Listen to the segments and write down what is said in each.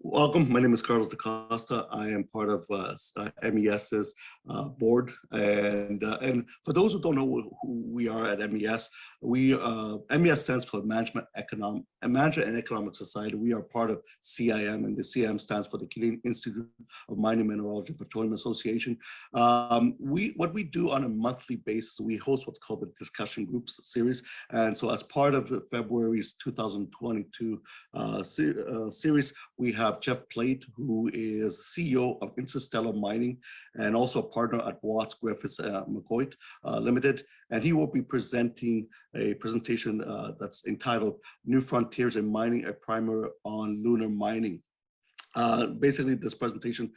Welcome. My name is Carlos da Costa. I am part of MES's board, and for those who don't know who we are at MES, MES stands for Management and Economic Society. We are part of CIM, and the CIM stands for the Canadian Institute of Mining, Mineralogy, and Petroleum Association. What we do on a monthly basis, we host what's called the discussion groups series, and so as part of February's 2022 series, we have Jeff Plate, who is CEO of Interstellar Mining and also a partner at Watts Griffiths McCoy Limited. And he will be presenting a presentation that's entitled New Frontiers in Mining, a primer on lunar mining. Basically, this presentation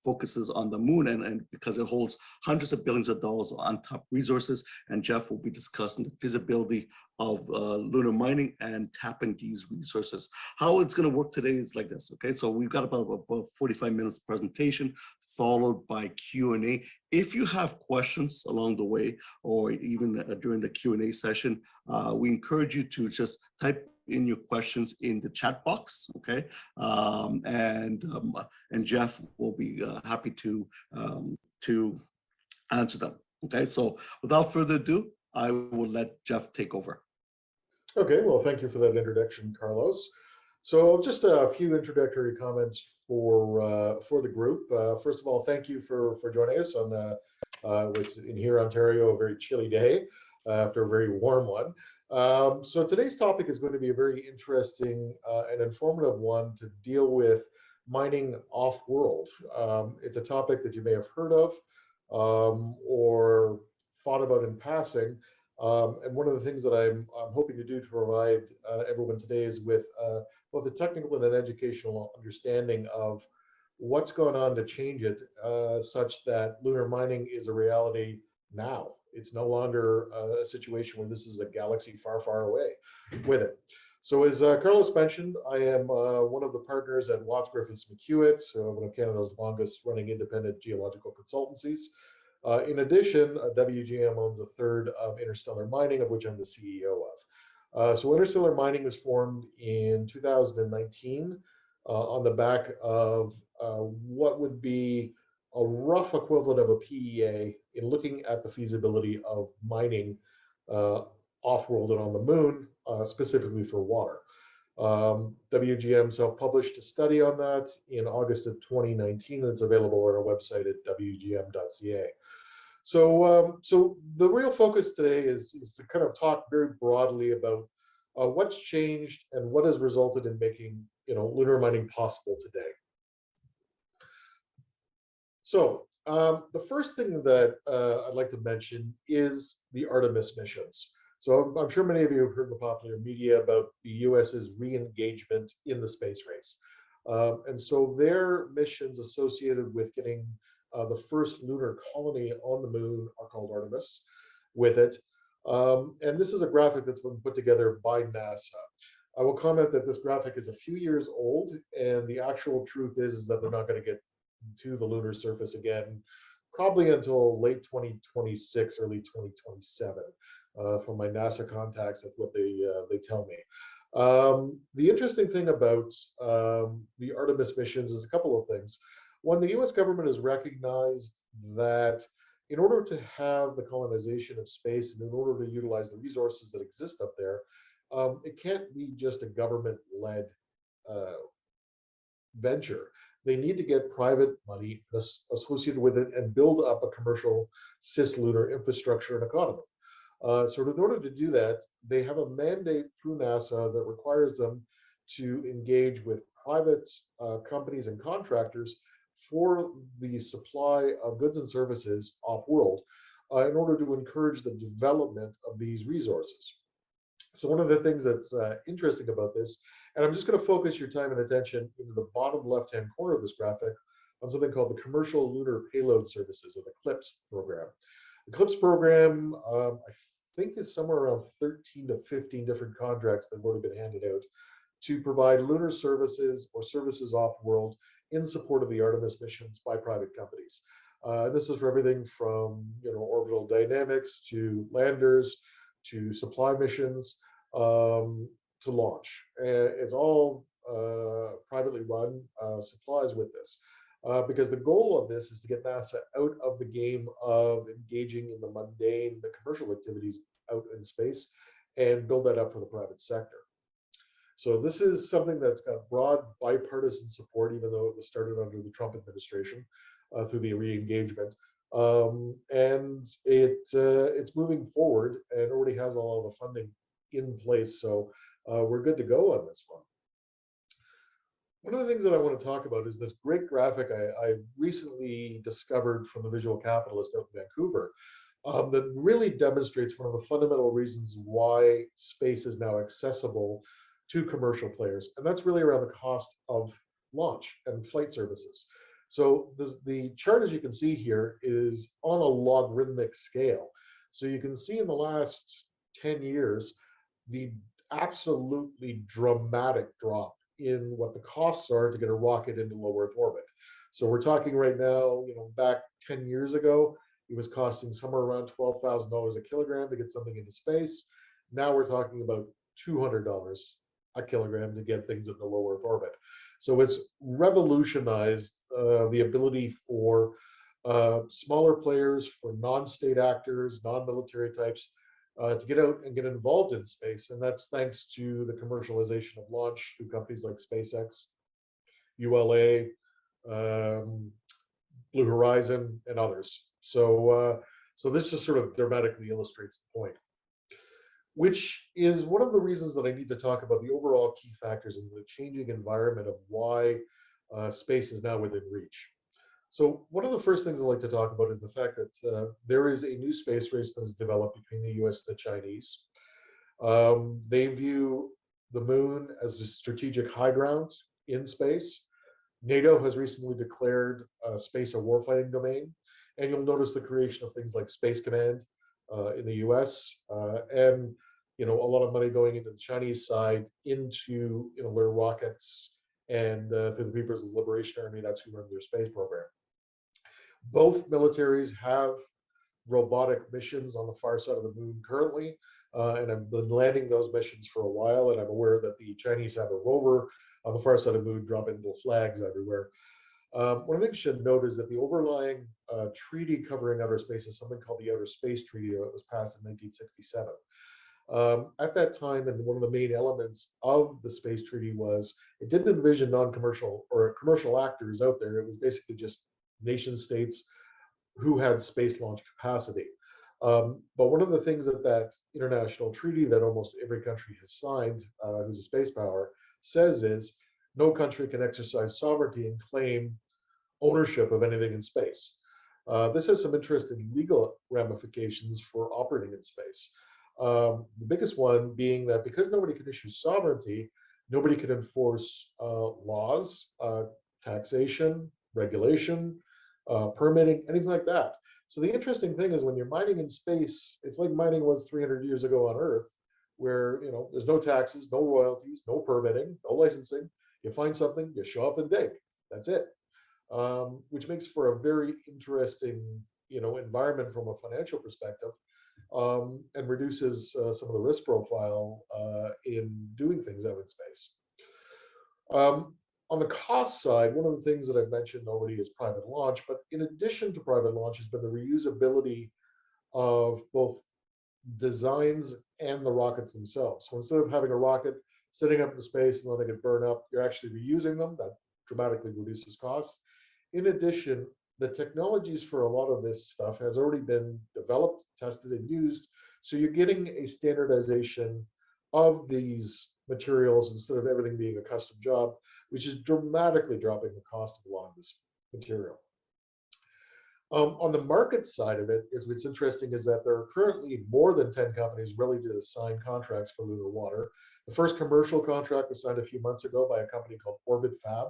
focuses on the moon and because it holds hundreds of billions of dollars of untapped resources, and Jeff will be discussing the feasibility of lunar mining and tapping these resources. How it's going to work today is like this, okay? So we've got about 45 minutes presentation followed by Q&A. If you have questions along the way or even during the Q&A session, we encourage you to just type in your questions in the chat box, okay? And Jeff will be happy to answer them, okay? So without further ado, I will let Jeff take over. Okay, well, thank you for that introduction, Carlos. So just a few introductory comments for the group. First of all, thank you for joining us on what's in here, Ontario, a very chilly day after a very warm one. So today's topic is going to be a very interesting and informative one to deal with mining off-world. It's a topic that you may have heard of or thought about in passing. And one of the things that I'm hoping to do to provide everyone today is with both a technical and an educational understanding of what's going on to change it such that lunar mining is a reality now. It's no longer a situation where this is a galaxy far, far away with it. So as Carlos mentioned, I am one of the partners at Watts Griffiths McEwitt, one of Canada's longest running independent geological consultancies. In addition, WGM owns a third of Interstellar Mining, of which I'm the CEO of. So Interstellar Mining was formed in 2019 on the back of what would be a rough equivalent of a PEA in looking at the feasibility of mining off-world and on the moon, specifically for water. WGM self-published a study on that in August of 2019. It's available on our website at wgm.ca. So the real focus today is to kind of talk very broadly about what's changed and what has resulted in making lunar mining possible today. So the first thing that I'd like to mention is the Artemis missions. So I'm sure many of you have heard in the popular media about the US's re-engagement in the space race. And so their missions associated with getting the first lunar colony on the moon are called Artemis with it. And this is a graphic that's been put together by NASA. I will comment that this graphic is a few years old, and the actual truth is that they're not going to get to the lunar surface again, probably until late 2026, early 2027. From my NASA contacts, that's what they tell me. The interesting thing about the Artemis missions is a couple of things. One, the US government has recognized that in order to have the colonization of space and in order to utilize the resources that exist up there, it can't be just a government-led venture. They need to get private money associated with it and build up a commercial cislunar infrastructure and economy. So in order to do that, they have a mandate through NASA that requires them to engage with private companies and contractors for the supply of goods and services off-world in order to encourage the development of these resources. So one of the things that's interesting about this, and I'm just going to focus your time and attention into the bottom left-hand corner of this graphic on something called the Commercial Lunar Payload Services, or the CLPS program. The CLPS program, I think, is somewhere around 13 to 15 different contracts that have already been handed out to provide lunar services or services off-world in support of the Artemis missions by private companies. This is for everything from orbital dynamics to landers to supply missions to launch. It's all privately run supplies with this. Because the goal of this is to get NASA out of the game of engaging in the mundane, the commercial activities out in space, and build that up for the private sector. So this is something that's got broad bipartisan support, even though it was started under the Trump administration through the re-engagement. And it's moving forward and already has a lot of the funding in place. So we're good to go on this one. One of the things that I want to talk about is this great graphic I recently discovered from the Visual Capitalist out in Vancouver that really demonstrates one of the fundamental reasons why space is now accessible to commercial players. And that's really around the cost of launch and flight services. So the chart, as you can see here, is on a logarithmic scale. So you can see in the last 10 years, the absolutely dramatic drop in what the costs are to get a rocket into low Earth orbit. So we're talking right now, back 10 years ago, it was costing somewhere around $12,000 a kilogram to get something into space. Now we're talking about $200 a kilogram to get things into low Earth orbit. So it's revolutionized the ability for smaller players, for non-state actors, non-military types, to get out and get involved in space. And that's thanks to the commercialization of launch through companies like SpaceX, ULA, Blue Horizon, and others. So this just sort of dramatically illustrates the point, which is one of the reasons that I need to talk about the overall key factors in the changing environment of why space is now within reach. So one of the first things I'd like to talk about is the fact that there is a new space race that is developed between the US and the Chinese. They view the moon as a strategic high ground in space. NATO has recently declared space a warfighting domain, and you'll notice the creation of things like Space Command in the US, and a lot of money going into the Chinese side into their rockets, and through the People's Liberation Army, that's who runs their space program. Both militaries have robotic missions on the far side of the moon currently, and I've been landing those missions for a while, and I'm aware that the Chinese have a rover on the far side of the moon dropping little flags everywhere. One of the things you should note is that the overlying treaty covering outer space is something called the Outer Space Treaty that was passed in 1967. At that time, and one of the main elements of the space treaty was it didn't envision non-commercial or commercial actors out there. It was basically just nation states who had space launch capacity. But one of the things that international treaty that almost every country has signed, who's a space power, says is no country can exercise sovereignty and claim ownership of anything in space. This has some interesting legal ramifications for operating in space. The biggest one being that because nobody can issue sovereignty, nobody can enforce laws, taxation, regulation, permitting, anything like that. So the interesting thing is when you're mining in space, it's like mining was 300 years ago on Earth, where there's no taxes, no royalties, no permitting, no licensing. You find something, you show up and dig. That's it. Which makes for a very interesting environment from a financial perspective, and reduces some of the risk profile in doing things out in space. On the cost side, one of the things that I've mentioned already is private launch, but in addition to private launch has been the reusability of both designs and the rockets themselves. So instead of having a rocket sitting up in space and letting it burn up, you're actually reusing them. That dramatically reduces costs. In addition, the technologies for a lot of this stuff has already been developed, tested, and used. So you're getting a standardization of these materials instead of everything being a custom job, which is dramatically dropping the cost of a lot of this material. On the market side of it, what's interesting is that there are currently more than 10 companies ready to sign contracts for lunar water. The first commercial contract was signed a few months ago by a company called Orbit Fab.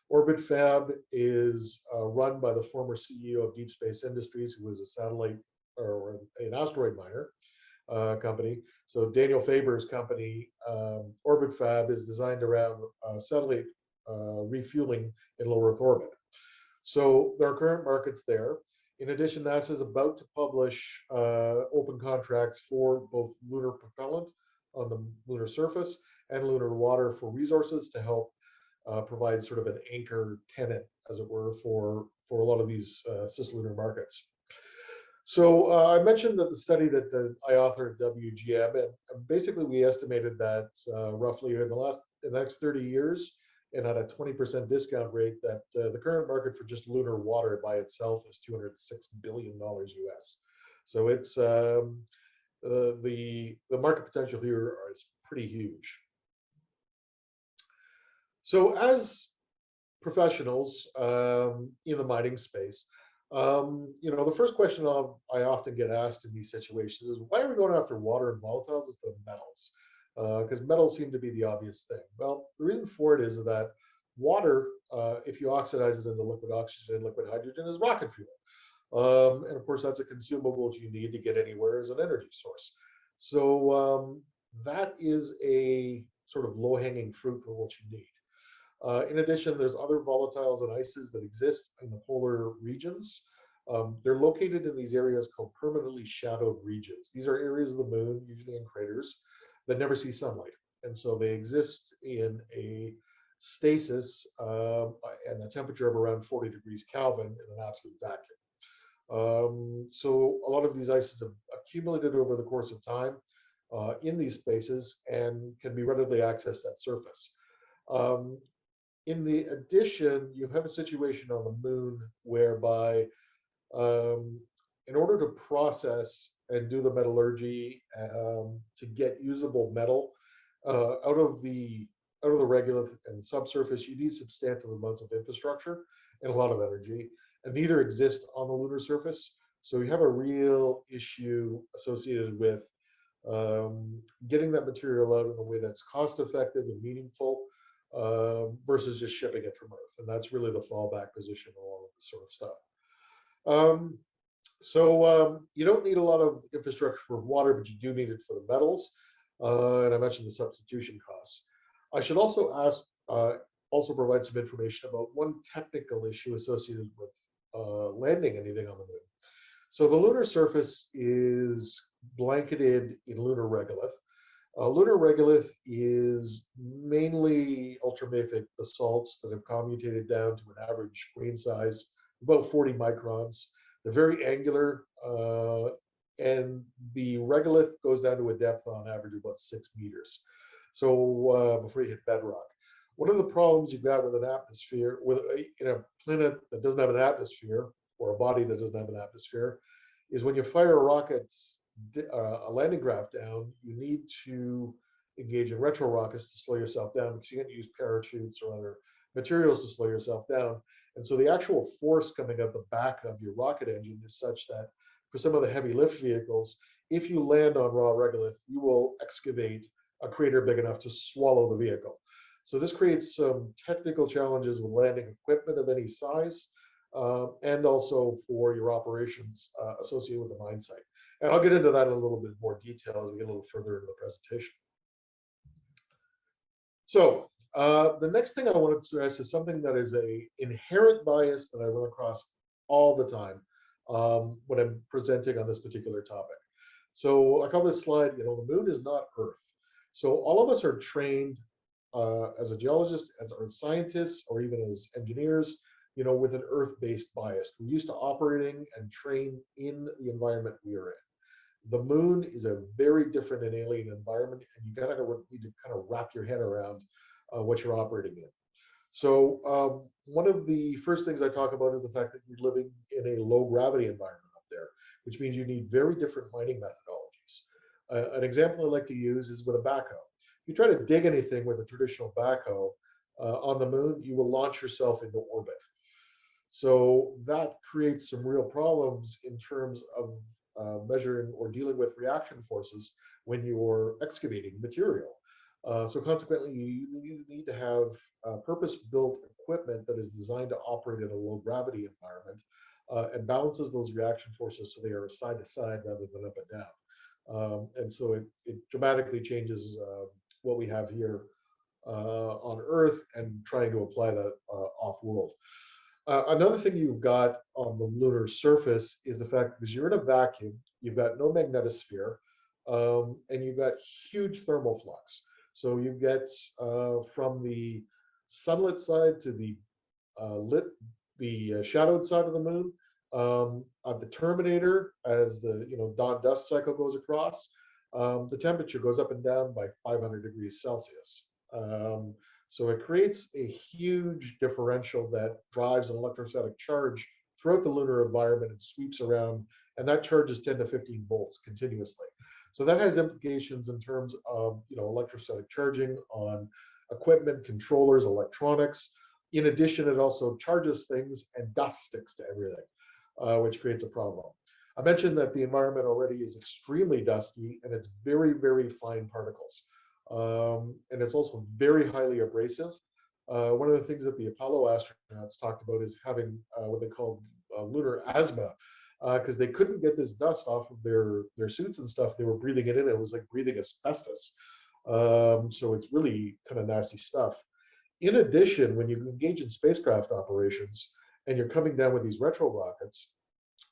Orbit Fab is run by the former CEO of Deep Space Industries, who was a satellite or an asteroid miner company. So Daniel Faber's company, Orbit Fab, is designed around satellite refueling in low Earth orbit. So there are current markets there. In addition, NASA is about to publish open contracts for both lunar propellant on the lunar surface and lunar water for resources to help provide sort of an anchor tenant, as it were, for a lot of these cislunar markets. So I mentioned that the study that I authored at WGM, and basically we estimated that roughly in the next 30 years, and at a 20% discount rate, that the current market for just lunar water by itself is $206 billion US. So it's the market potential here is pretty huge. So as professionals in the mining space, the first question I often get asked in these situations is, why are we going after water and volatiles instead of metals? Because metals seem to be the obvious thing. Well, the reason for it is that water, if you oxidize it into liquid oxygen and liquid hydrogen, is rocket fuel. And of course, that's a consumable you need to get anywhere as an energy source. So that is a sort of low-hanging fruit for what you need. In addition, there's other volatiles and ices that exist in the polar regions. They're located in these areas called permanently shadowed regions. These are areas of the moon, usually in craters, that never see sunlight. And so they exist in a stasis and a temperature of around 40 degrees Kelvin in an absolute vacuum. So a lot of these ices have accumulated over the course of time in these spaces and can be readily accessed at surface. In the addition, you have a situation on the moon whereby in order to process and do the metallurgy to get usable metal out of the regolith and subsurface, you need substantial amounts of infrastructure and a lot of energy, and neither exist on the lunar surface. So you have a real issue associated with getting that material out in a way that's cost effective and meaningful, versus just shipping it from Earth. And that's really the fallback position of all of this sort of stuff. So you don't need a lot of infrastructure for water, but you do need it for the metals. And I mentioned the substitution costs. I should also provide some information about one technical issue associated with landing anything on the moon. So the lunar surface is blanketed in lunar regolith. Lunar regolith is mainly ultramafic basalts that have commutated down to an average grain size, about 40 microns. They're very angular, and the regolith goes down to a depth on average of about 6 meters. So before you hit bedrock. One of the problems you've got with an atmosphere, with a planet that doesn't have an atmosphere, or a body that doesn't have an atmosphere, is when you fire a rocket, a landing craft down, you need to engage in retro rockets to slow yourself down, because you can't use parachutes or other materials to slow yourself down. And so the actual force coming out the back of your rocket engine is such that for some of the heavy lift vehicles, if you land on raw regolith, you will excavate a crater big enough to swallow the vehicle. So this creates some technical challenges with landing equipment of any size, and also for your operations associated with the mine site. And I'll get into that in a little bit more detail as we get a little further into the presentation. So the next thing I wanted to stress is something that is an inherent bias that I run across all the time when I'm presenting on this particular topic. So I call this slide, the moon is not Earth. So all of us are trained as a geologist, as Earth scientists, or even as engineers, with an Earth-based bias. We're used to operating and trained in the environment we are in. The moon is a very different and alien environment, and you need to kind of wrap your head around what you're operating in. So one of the first things I talk about is the fact that you're living in a low gravity environment up there, which means you need very different mining methodologies. An example I like to use is with a backhoe. If you try to dig anything with a traditional backhoe on the moon, you will launch yourself into orbit. So that creates some real problems in terms of measuring or dealing with reaction forces when you're excavating material. So consequently, you need to have purpose-built equipment that is designed to operate in a low-gravity environment and balances those reaction forces so they are side to side rather than up and down. And so it dramatically changes what we have here on Earth and trying to apply that off-world. Another thing you've got on the lunar surface is the fact, because you're in a vacuum, you've got no magnetosphere, and you've got huge thermal flux. So you get from the sunlit side to the shadowed side of the moon. At the terminator, as the dawn dusk cycle goes across, the temperature goes up and down by 500 degrees Celsius. So it creates a huge differential that drives an electrostatic charge throughout the lunar environment and sweeps around, and that charge is 10 to 15 volts continuously. So that has implications in terms of electrostatic charging on equipment, controllers, electronics. In addition, it also charges things and dust sticks to everything, which creates a problem. I mentioned that the environment already is extremely dusty and it's very, very fine particles. And it's also very highly abrasive. One of the things that the Apollo astronauts talked about is having what they called lunar asthma, because they couldn't get this dust off of their suits and stuff. They were breathing it in. It was like breathing asbestos. So it's really kind of nasty stuff. In addition, when you engage in spacecraft operations and you're coming down with these retro rockets,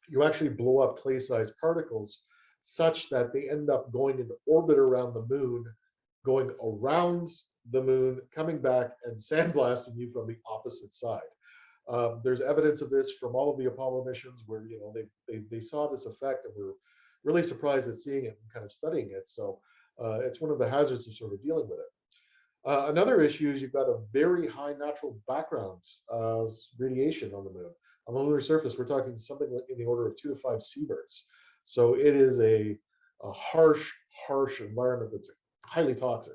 you actually blow up clay-sized particles such that they end up going into orbit around the moon, going around the moon, coming back and sandblasting you from the opposite side. There's evidence of this from all of the Apollo missions where they saw this effect and were really surprised at seeing it and kind of studying it. So it's one of the hazards of sort of dealing with it. Another issue is you've got a very high natural background radiation on the moon. On the lunar surface, we're talking something in the order of 2 to 5 sieverts. So it is a harsh environment that's highly toxic.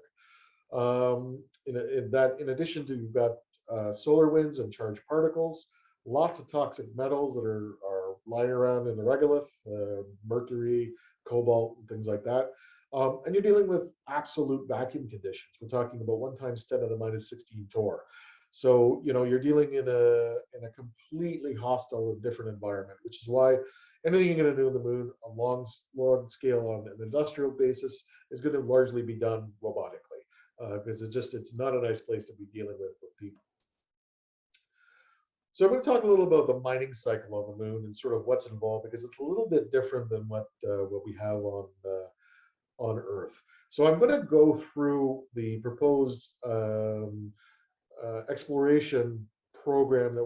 In addition to, you've got solar winds and charged particles, lots of toxic metals that are lying around in the regolith, mercury, cobalt, and things like that. And you're dealing with absolute vacuum conditions. We're talking about 1 times 10 to the minus 16 torr. So you're dealing in a completely hostile and different environment, which is why anything you're going to do on the moon on long scale on an industrial basis is going to largely be done robotically, because it's not a nice place to be dealing with people. So I'm going to talk a little about the mining cycle on the moon and sort of what's involved, because it's a little bit different than what we have on Earth. So I'm going to go through the proposed exploration program that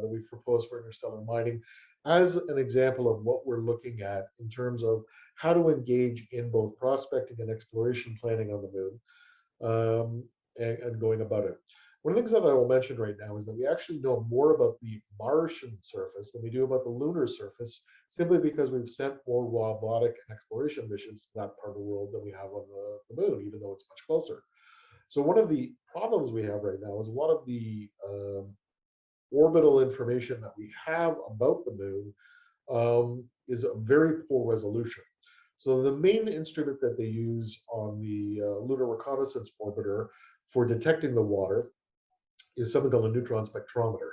we've proposed for interstellar mining as an example of what we're looking at in terms of how to engage in both prospecting and exploration planning on the moon, and going about it. One of the things that I will mention right now is that we actually know more about the Martian surface than we do about the lunar surface, simply because we've sent more robotic and exploration missions to that part of the world than we have on the moon, even though it's much closer. So one of the problems we have right now is a lot of the orbital information that we have about the moon is a very poor resolution. So the main instrument that they use on the Lunar Reconnaissance Orbiter for detecting the water is something called a neutron spectrometer.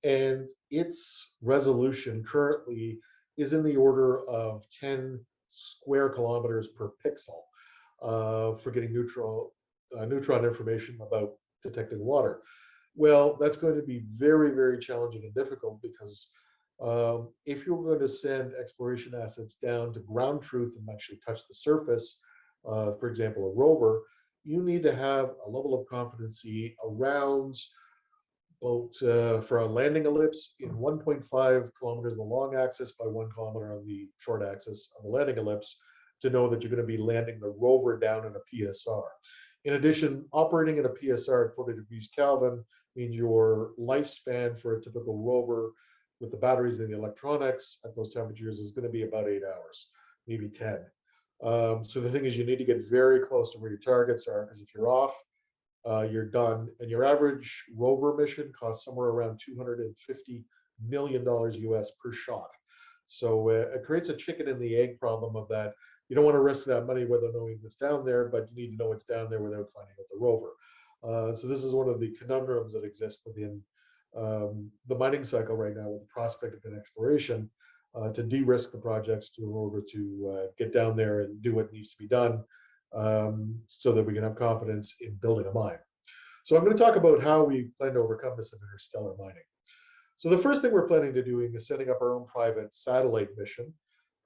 And its resolution currently is in the order of 10 square kilometers per pixel for getting neutron information about detecting water. Well, that's going to be very, very challenging and difficult, because if you're going to send exploration assets down to ground truth and actually touch the surface, for example, a rover, you need to have a level of competency around for a landing ellipse in 1.5 kilometers on the long axis by 1 kilometer on the short axis on the landing ellipse to know that you're going to be landing the rover down in a PSR. In addition, operating in a PSR at 40 degrees Kelvin means your lifespan for a typical rover with the batteries and the electronics at those temperatures is going to be about 8 hours, maybe 10. So the thing is, you need to get very close to where your targets are, because if you're off, you're done. And your average rover mission costs somewhere around $250 million US per shot. So it creates a chicken and the egg problem of that. You don't want to risk that money without knowing it's down there, but you need to know it's down there without finding out the rover. So this is one of the conundrums that exist within the mining cycle right now, with the prospect of an exploration, to de-risk the projects in order to get down there and do what needs to be done, so that we can have confidence in building a mine. So I'm going to talk about how we plan to overcome this in interstellar mining. So the first thing we're planning to doing is setting up our own private satellite mission,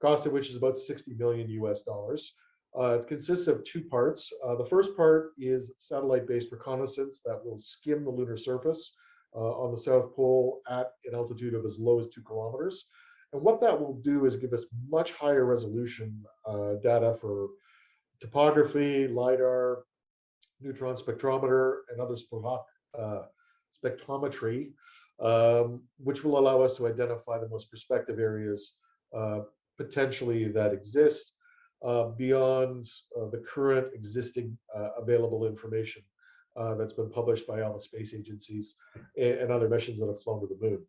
cost of which is about 60 million US dollars. It consists of two parts. The first part is satellite-based reconnaissance that will skim the lunar surface on the South Pole at an altitude of as low as 2 kilometers. And what that will do is give us much higher resolution data for topography, LIDAR, neutron spectrometer, and other spectrometry, which will allow us to identify the most prospective areas potentially that exist beyond the current existing available information that's been published by all the space agencies and other missions that have flown to the moon.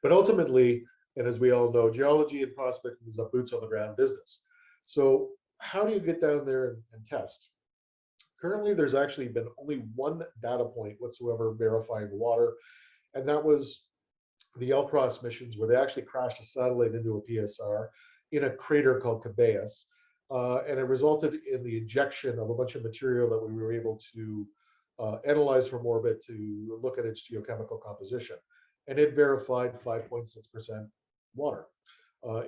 But ultimately, and as we all know, geology and prospecting is a boots on the ground business. So how do you get down there and test? Currently, there's actually been only one data point whatsoever verifying the water, and that was the Artemis missions, where they actually crashed a satellite into a PSR in a crater called Cabeus, and it resulted in the ejection of a bunch of material that we were able to analyze from orbit to look at its geochemical composition. And it verified 5.6% water,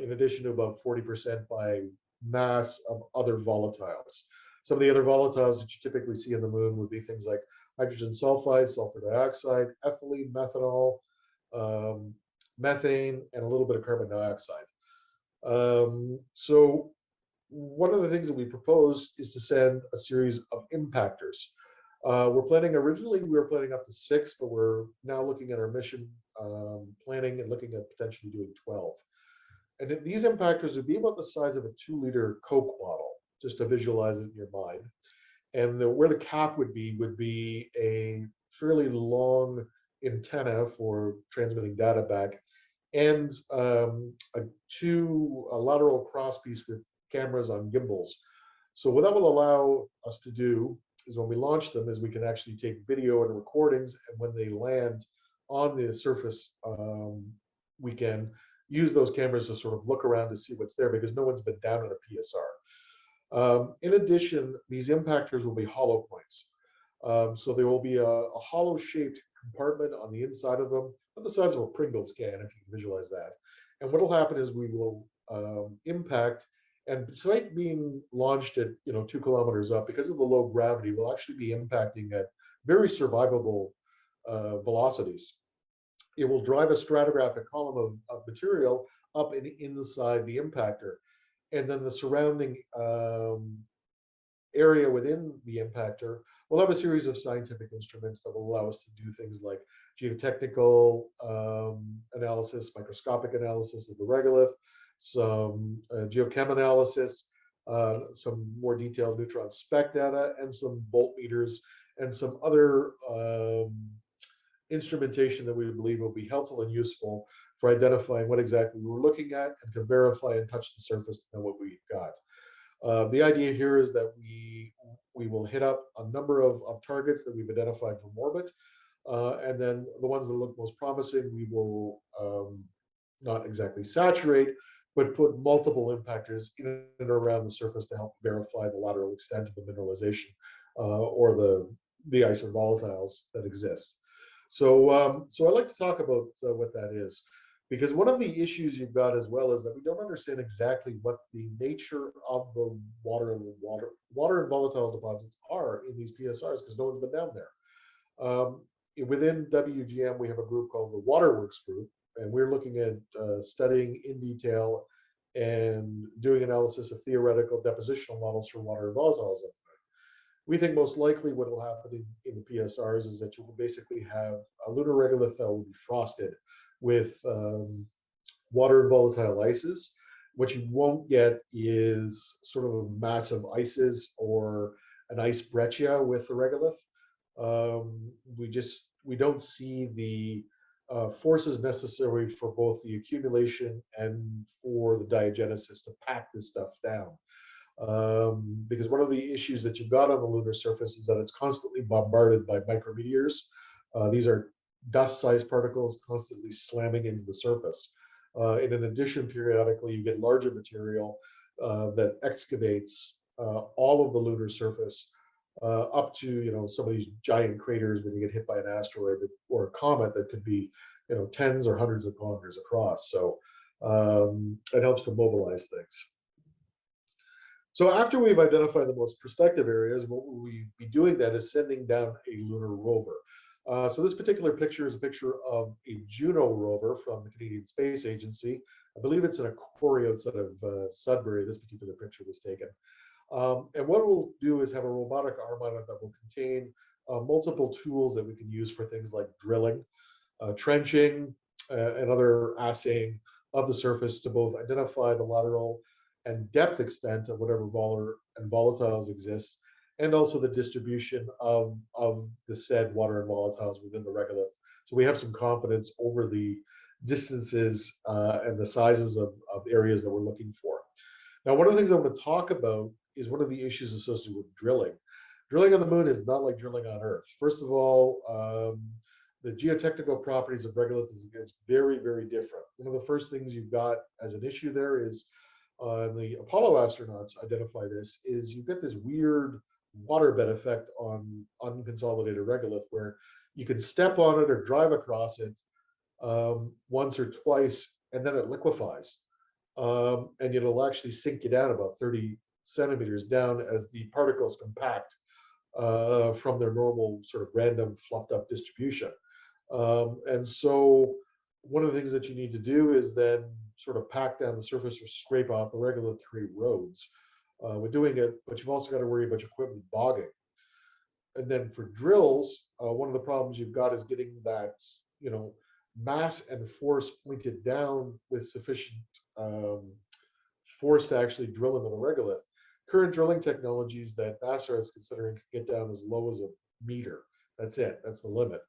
in addition to about 40% by mass of other volatiles. Some of the other volatiles that you typically see in the moon would be things like hydrogen sulfide, sulfur dioxide, ethylene, methanol, methane, and a little bit of carbon dioxide. So one of the things that we propose is to send a series of impactors. Originally we were planning up to 6, but we're now looking at our mission planning and looking at potentially doing 12. And these impactors would be about the size of a 2-liter Coke bottle, just to visualize it in your mind. And where the cap would be a fairly long antenna for transmitting data back, and a lateral crosspiece with cameras on gimbals. So what that will allow us to do is, when we launch them, is we can actually take video and recordings, and when they land on the surface, we can use those cameras to sort of look around to see what's there, because no one's been down in a PSR. In addition, these impactors will be hollow points. So there will be a hollow-shaped compartment on the inside of them, about the size of a Pringles can, if you can visualize that. And what will happen is we will impact, and despite being launched at 2 kilometers up, because of the low gravity, we'll actually be impacting at very survivable velocities. It will drive a stratigraphic column of material up and inside the impactor, and then the surrounding area within the impactor will have a series of scientific instruments that will allow us to do things like geotechnical analysis, microscopic analysis of the regolith, some geochem analysis, some more detailed neutron spec data, and some voltmeters, and some other instrumentation that we believe will be helpful and useful for identifying what exactly we're looking at, and to verify and touch the surface to know what we've got. The idea here is that we will hit up a number of targets that we've identified from orbit, and then the ones that look most promising, we will not exactly saturate, but put multiple impactors in and around the surface to help verify the lateral extent of the mineralization or the ice and volatiles that exist. So I'd like to talk about what that is, because one of the issues you've got as well is that we don't understand exactly what the nature of the water and volatile deposits are in these PSRs, because no one's been down there. Within WGM, we have a group called the Waterworks Group, and we're looking at studying in detail and doing analysis of theoretical depositional models for water and volatiles. We think most likely what will happen in the PSRs is that you will basically have a lunar regolith that will be frosted with water and volatile ices. What you won't get is sort of massive ices or an ice breccia with the regolith. We don't see the forces necessary for both the accumulation and for the diagenesis to pack this stuff down. Because one of the issues that you've got on the lunar surface is that it's constantly bombarded by micrometeors. These are dust-sized particles constantly slamming into the surface. And in addition, periodically, you get larger material that excavates all of the lunar surface up to some of these giant craters when you get hit by an asteroid or a comet that could be tens or hundreds of kilometers across. So it helps to mobilize things. So after we've identified the most prospective areas, what we'll be doing then is sending down a lunar rover. So this particular picture is a picture of a Juno rover from the Canadian Space Agency. I believe it's in a quarry outside of Sudbury. This particular picture was taken. And what we'll do is have a robotic arm on it that will contain multiple tools that we can use for things like drilling, trenching, and other assaying of the surface to both identify the lateral and depth extent of whatever and volatiles exist, and also the distribution of the said water and volatiles within the regolith. So we have some confidence over the distances and the sizes of areas that we're looking for. Now, one of the things I'm going to talk about is one of the issues associated with drilling. Drilling on the moon is not like drilling on Earth. First of all, the geotechnical properties of regolith is very, very different. One of the first things you've got as an issue there is, the Apollo astronauts identify this, is you get this weird waterbed effect on unconsolidated regolith where you can step on it or drive across it once or twice, and then it liquefies. And it'll actually sink you down about 30 centimeters down as the particles compact from their normal sort of random fluffed up distribution. And so one of the things that you need to do is then sort of pack down the surface or scrape off the regolith to create roads. With doing it, but you've also got to worry about your equipment bogging. And then for drills, one of the problems you've got is getting that, mass and force pointed down with sufficient force to actually drill into the regolith. Current drilling technologies that NASA is considering can get down as low as a meter. That's it. That's the limit.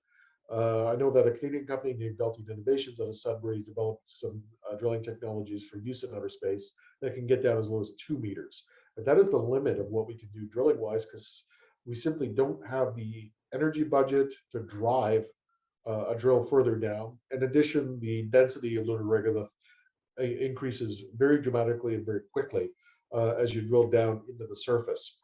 I know that a Canadian company named Altitude Innovations out of Sudbury has developed some drilling technologies for use in outer space that can get down as low as 2 meters. But that is the limit of what we can do drilling wise, because we simply don't have the energy budget to drive a drill further down. In addition, the density of lunar regolith increases very dramatically and very quickly as you drill down into the surface.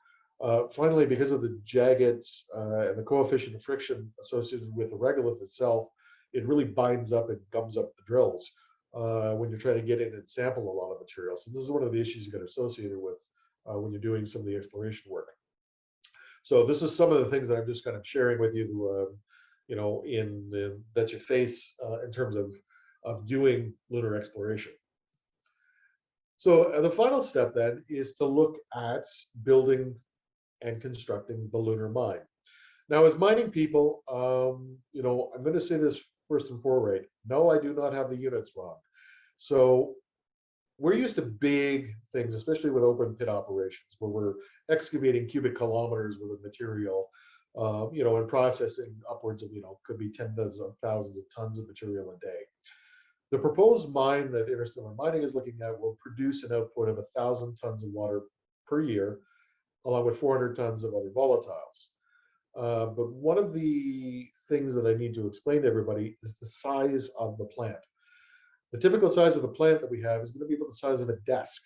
Finally, because of the jagged and the coefficient of friction associated with the regolith itself, it really binds up and gums up the drills when you're trying to get in and sample a lot of material. So this is one of the issues you get associated with when you're doing some of the exploration work. So this is some of the things that I'm just kind of sharing with you, that you face in terms of doing lunar exploration. So the final step then is to look at building and constructing the lunar mine. Now, as mining people, I'm going to say this first and forward. No, I do not have the units wrong. So we're used to big things, especially with open pit operations, where we're excavating cubic kilometers worth of material, and processing upwards of, could be tens of thousands of tons of material a day. The proposed mine that Interstellar Mining is looking at will produce an output of 1,000 tons of water per year, along with 400 tons of other volatiles. But one of the things that I need to explain to everybody is the size of the plant. The typical size of the plant that we have is going to be about the size of a desk.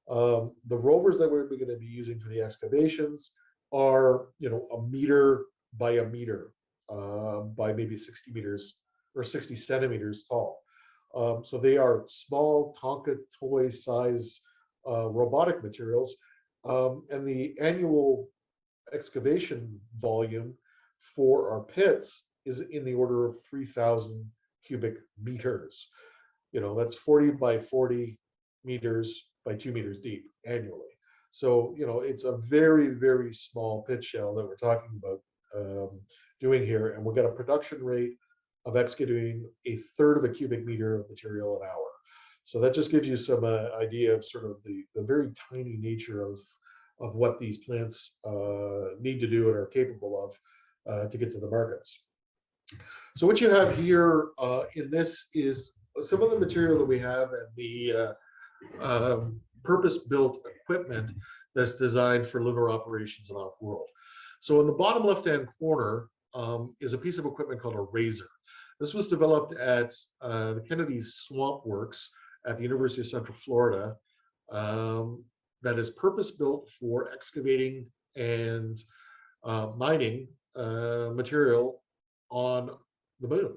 The rovers that we're going to be using for the excavations are, a meter by a meter by maybe 60 meters or 60 centimeters tall. So they are small Tonka toy size robotic materials. And the annual excavation volume for our pits is in the order of 3,000 cubic meters. That's 40 by 40 meters by 2 meters deep annually. So, it's a very, very small pit shell that we're talking about doing here. And we've got a production rate of excavating 1/3 of a cubic meter of material an hour. So that just gives you some idea of sort of the very tiny nature of what these plants need to do and are capable of to get to the markets. So what you have here in this is some of the material that we have and the purpose-built equipment that's designed for lunar operations and off-world. So in the bottom left-hand corner is a piece of equipment called a razor. This was developed at the Kennedy Swamp Works at the University of Central Florida that is purpose-built for excavating and mining material on the moon.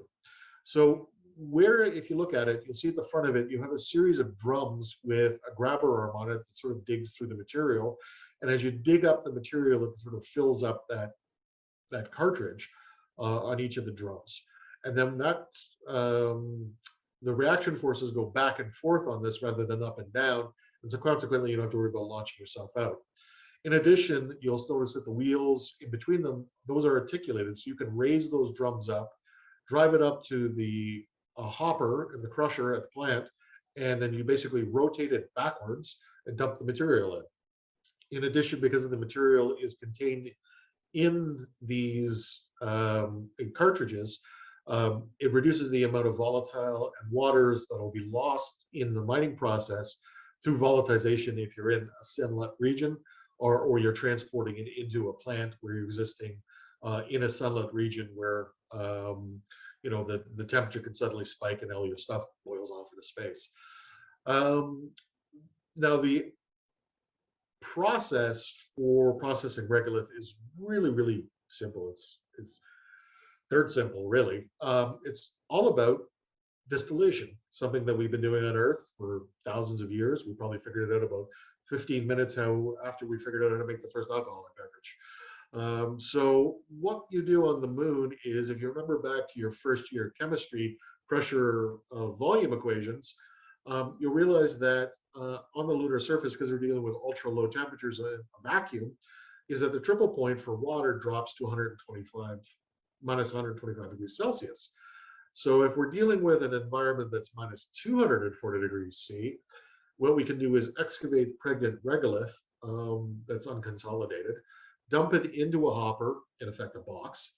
So where, if you look at it, you'll see at the front of it, you have a series of drums with a grabber arm on it that sort of digs through the material. And as you dig up the material, it sort of fills up that cartridge on each of the drums. And then the reaction forces go back and forth on this rather than up and down. And so consequently, you don't have to worry about launching yourself out. In addition, you'll notice that the wheels in between them, those are articulated. So you can raise those drums up, drive it up to the hopper and the crusher at the plant, and then you basically rotate it backwards and dump the material in. In addition, because the material is contained in these cartridges, it reduces the amount of volatile and waters that will be lost in the mining process through volatilization if you're in a sunlit region, or you're transporting it into a plant where you're existing in a sunlit region where the temperature can suddenly spike and all your stuff boils off into space. Now the process for processing regolith is really, really simple. It's dirt simple, really. It's all about distillation, something that we've been doing on Earth for thousands of years. We probably figured it out about 15 minutes after we figured out how to make the first alcoholic beverage. So what you do on the moon is, if you remember back to your first year chemistry pressure volume equations, you'll realize that on the lunar surface, because we're dealing with ultra low temperatures in a vacuum, is that the triple point for water drops to minus 125 degrees Celsius. So if we're dealing with an environment that's minus 240 degrees C, what we can do is excavate pregnant regolith that's unconsolidated, dump it into a hopper, in effect a box,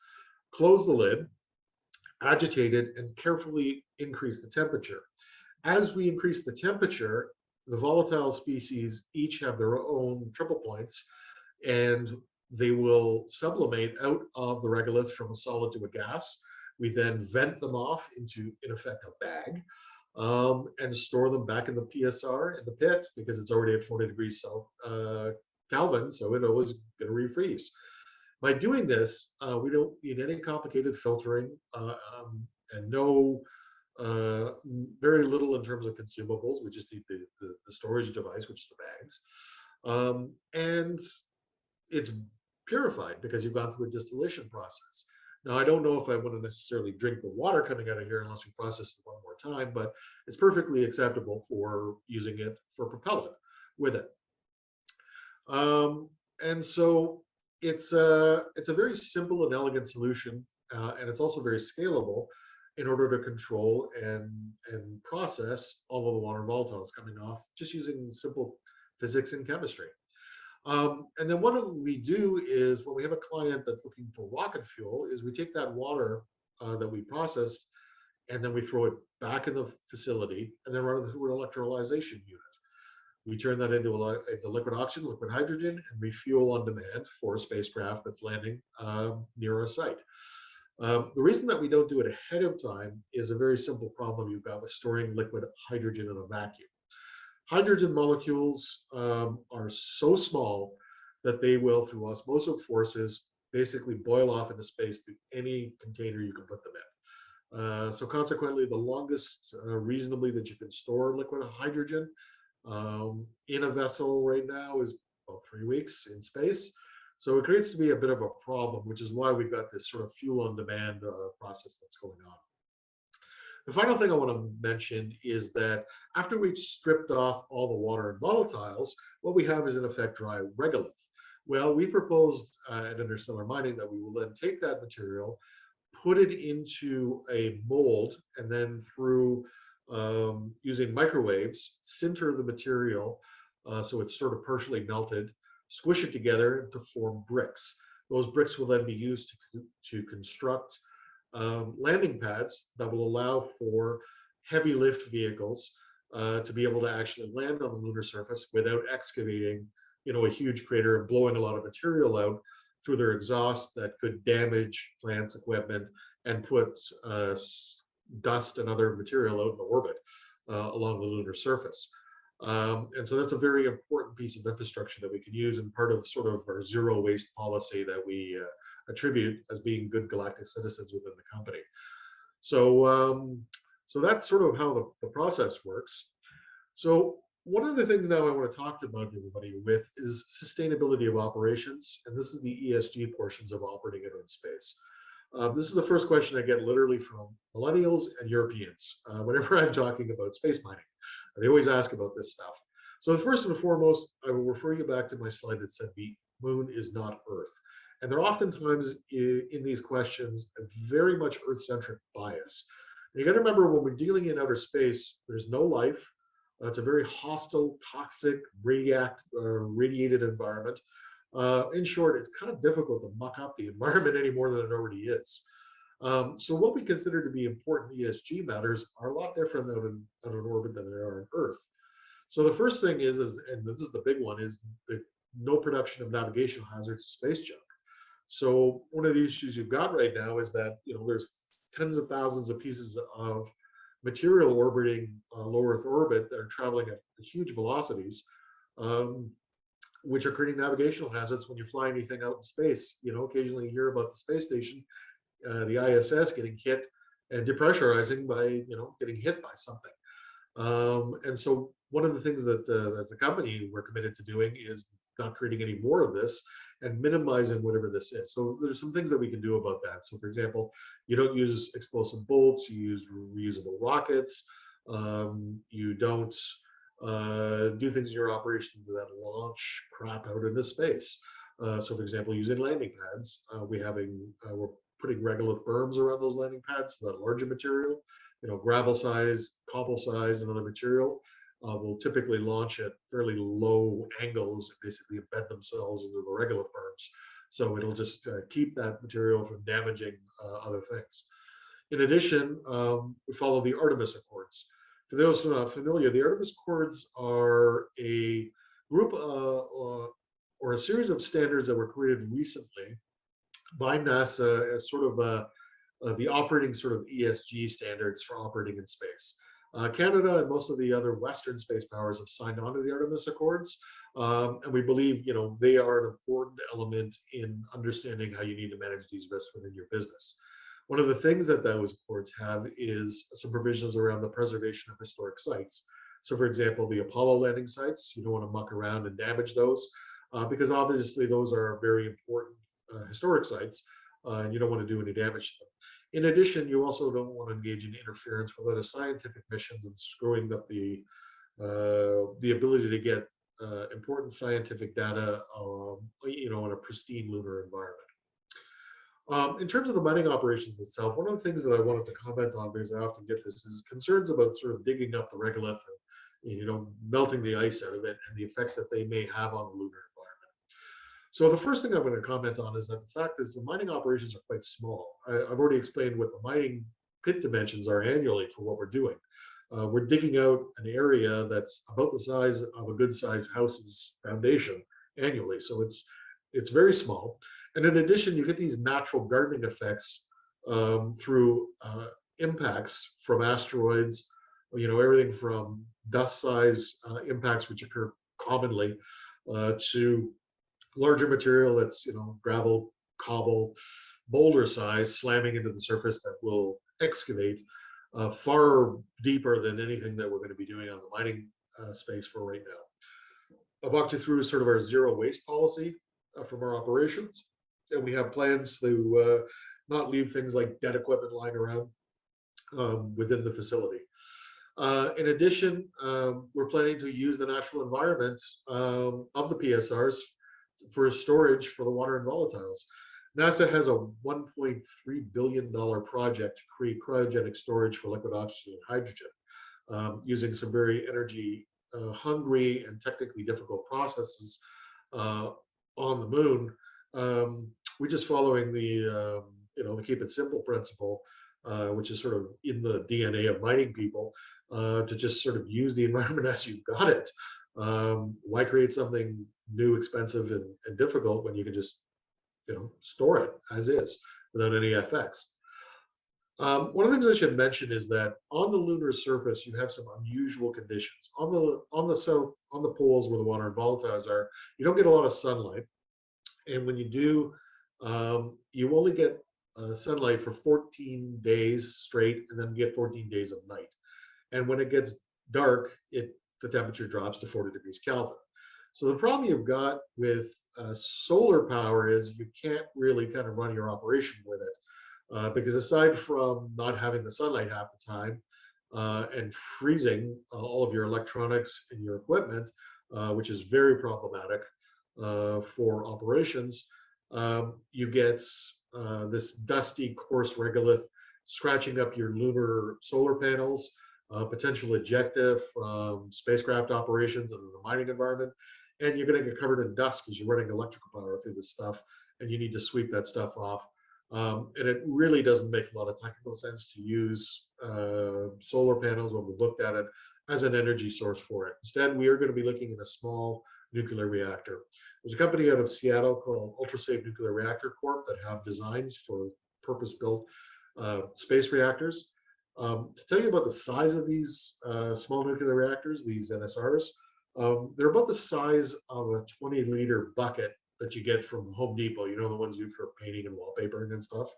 close the lid, agitate it, and carefully increase the temperature. As we increase the temperature, the volatile species each have their own triple points, and they will sublimate out of the regolith from a solid to a gas. We then vent them off into, in effect, a bag, and store them back in the PSR in the pit, because it's already at 40 degrees Kelvin, so it always going to refreeze. By doing this, we don't need any complicated filtering and very little in terms of consumables. We just need the storage device, which is the bags. And it's purified because you've gone through a distillation process. Now, I don't know if I want to necessarily drink the water coming out of here unless we process it one more time, but it's perfectly acceptable for using it for propellant with it. And so it's a very simple and elegant solution, and it's also very scalable in order to control and process all of the water volatiles coming off just using simple physics and chemistry. And then what we do is, when we have a client that's looking for rocket fuel, is we take that water that we processed, and then we throw it back in the facility and then run it through an electrolyzation unit. We turn that into liquid oxygen, liquid hydrogen, and refuel on demand for a spacecraft that's landing near our site. The reason that we don't do it ahead of time is a very simple problem you've got with storing liquid hydrogen in a vacuum. Hydrogen molecules are so small that they will, through osmotic forces, basically boil off into space through any container you can put them in. So consequently, the longest reasonably that you can store liquid hydrogen in a vessel right now is about 3 weeks in space. So it creates to be a bit of a problem, which is why we've got this sort of fuel on demand process that's going on. The final thing I want to mention is that after we've stripped off all the water and volatiles, what we have is in effect dry regolith. Well, we proposed at Interstellar Mining that we will then take that material, put it into a mold, and then through using microwaves, sinter the material so it's sort of partially melted, squish it together to form bricks. Those bricks will then be used to construct landing pads that will allow for heavy lift vehicles to be able to actually land on the lunar surface without excavating, a huge crater and blowing a lot of material out through their exhaust that could damage plants, equipment, and put dust and other material out in orbit along the lunar surface. And so that's a very important piece of infrastructure that we can use, and part of sort of our zero waste policy that we attribute as being good galactic citizens within the company. So So that's sort of how the process works. So one of the things now I want to talk about everybody with is sustainability of operations, and this is the ESG portions of operating in space. This is the first question I get literally from millennials and Europeans whenever I'm talking about space mining. They always ask about this stuff. So first and foremost, I will refer you back to my slide that said the moon is not Earth. And there are oftentimes in these questions a very much Earth-centric bias. And you got to remember, when we're dealing in outer space, there's no life. It's a very hostile, toxic, radiated environment. In short, it's kind of difficult to muck up the environment any more than it already is. So what we consider to be important ESG matters are a lot different out in orbit than they are on Earth. So the first thing is, and this is the big one, is the no production of navigational hazards to space junk. So one of the issues you've got right now is that there's tens of thousands of pieces of material orbiting low Earth orbit that are traveling at huge velocities, which are creating navigational hazards when you fly anything out in space. Occasionally you hear about the space station, the ISS, getting hit and depressurizing by getting hit by something. And so one of the things that as a company we're committed to doing is not creating any more of this and minimizing whatever this is. So there's some things that we can do about that. So for example, you don't use explosive bolts, you use reusable rockets, you don't do things in your operations that launch crap out into space. So for example, using landing pads, we're putting regolith berms around those landing pads, so that larger material, gravel size, cobble size, and other material will typically launch at fairly low angles and basically embed themselves into the regolith berms. So it'll just keep that material from damaging other things. In addition, we follow the Artemis Accords. For those who are not familiar, the Artemis Accords are a group or a series of standards that were created recently by NASA as sort of the operating sort of ESG standards for operating in space. Canada and most of the other Western space powers have signed on to the Artemis Accords, and we believe they are an important element in understanding how you need to manage these risks within your business. One of the things that those accords have is some provisions around the preservation of historic sites. So for example, the Apollo landing sites, you don't want to muck around and damage those because obviously those are very important historic sites and you don't want to do any damage to them. In addition, you also don't want to engage in interference with other scientific missions and screwing up the ability to get important scientific data in a pristine lunar environment. In terms of the mining operations itself, one of the things that I wanted to comment on, because I often get this, is concerns about sort of digging up the regolith and melting the ice out of it and the effects that they may have on the lunar environment. So the first thing I'm going to comment on is that the fact is the mining operations are quite small. I've already explained what the mining pit dimensions are annually for what we're doing. We're digging out an area that's about the size of a good sized house's foundation annually. So it's very small. And in addition, you get these natural gardening effects through impacts from asteroids, everything from dust size impacts, which occur commonly, to larger material that's, gravel, cobble, boulder size slamming into the surface that will excavate far deeper than anything that we're going to be doing on the mining space for right now. I've walked you through sort of our zero waste policy from our operations. And we have plans to not leave things like dead equipment lying around within the facility. In addition, we're planning to use the natural environment of the PSRs for storage for the water and volatiles. NASA has a $1.3 billion project to create cryogenic storage for liquid oxygen and hydrogen using some very energy hungry and technically difficult processes on the moon. We're just following the keep it simple principle, which is sort of in the DNA of mining people, to just sort of use the environment as you've got it. Why create something new, expensive, and difficult when you can just, store it as is without any effects? One of the things I should mention is that on the lunar surface, you have some unusual conditions. On the poles where the water and volatiles are, you don't get a lot of sunlight. And when you do, you only get sunlight for 14 days straight, and then get 14 days of night. And when it gets dark, the temperature drops to 40 degrees Kelvin. So the problem you've got with solar power is you can't really kind of run your operation with it, because aside from not having the sunlight half the time, and freezing all of your electronics and your equipment, which is very problematic for operations, you get this dusty, coarse regolith scratching up your lunar solar panels, potential ejecta from spacecraft operations in the mining environment, and you're going to get covered in dust because you're running electrical power through this stuff, and you need to sweep that stuff off. And it really doesn't make a lot of technical sense to use solar panels when we looked at it as an energy source for it. Instead, we are going to be looking at a small nuclear reactor. There's a company out of Seattle called Ultrasafe Nuclear Reactor Corp that have designs for purpose-built space reactors. To tell you about the size of these small nuclear reactors, these NSRs, they're about the size of a 20-liter bucket that you get from Home Depot, you know, the ones used for painting and wallpapering and stuff.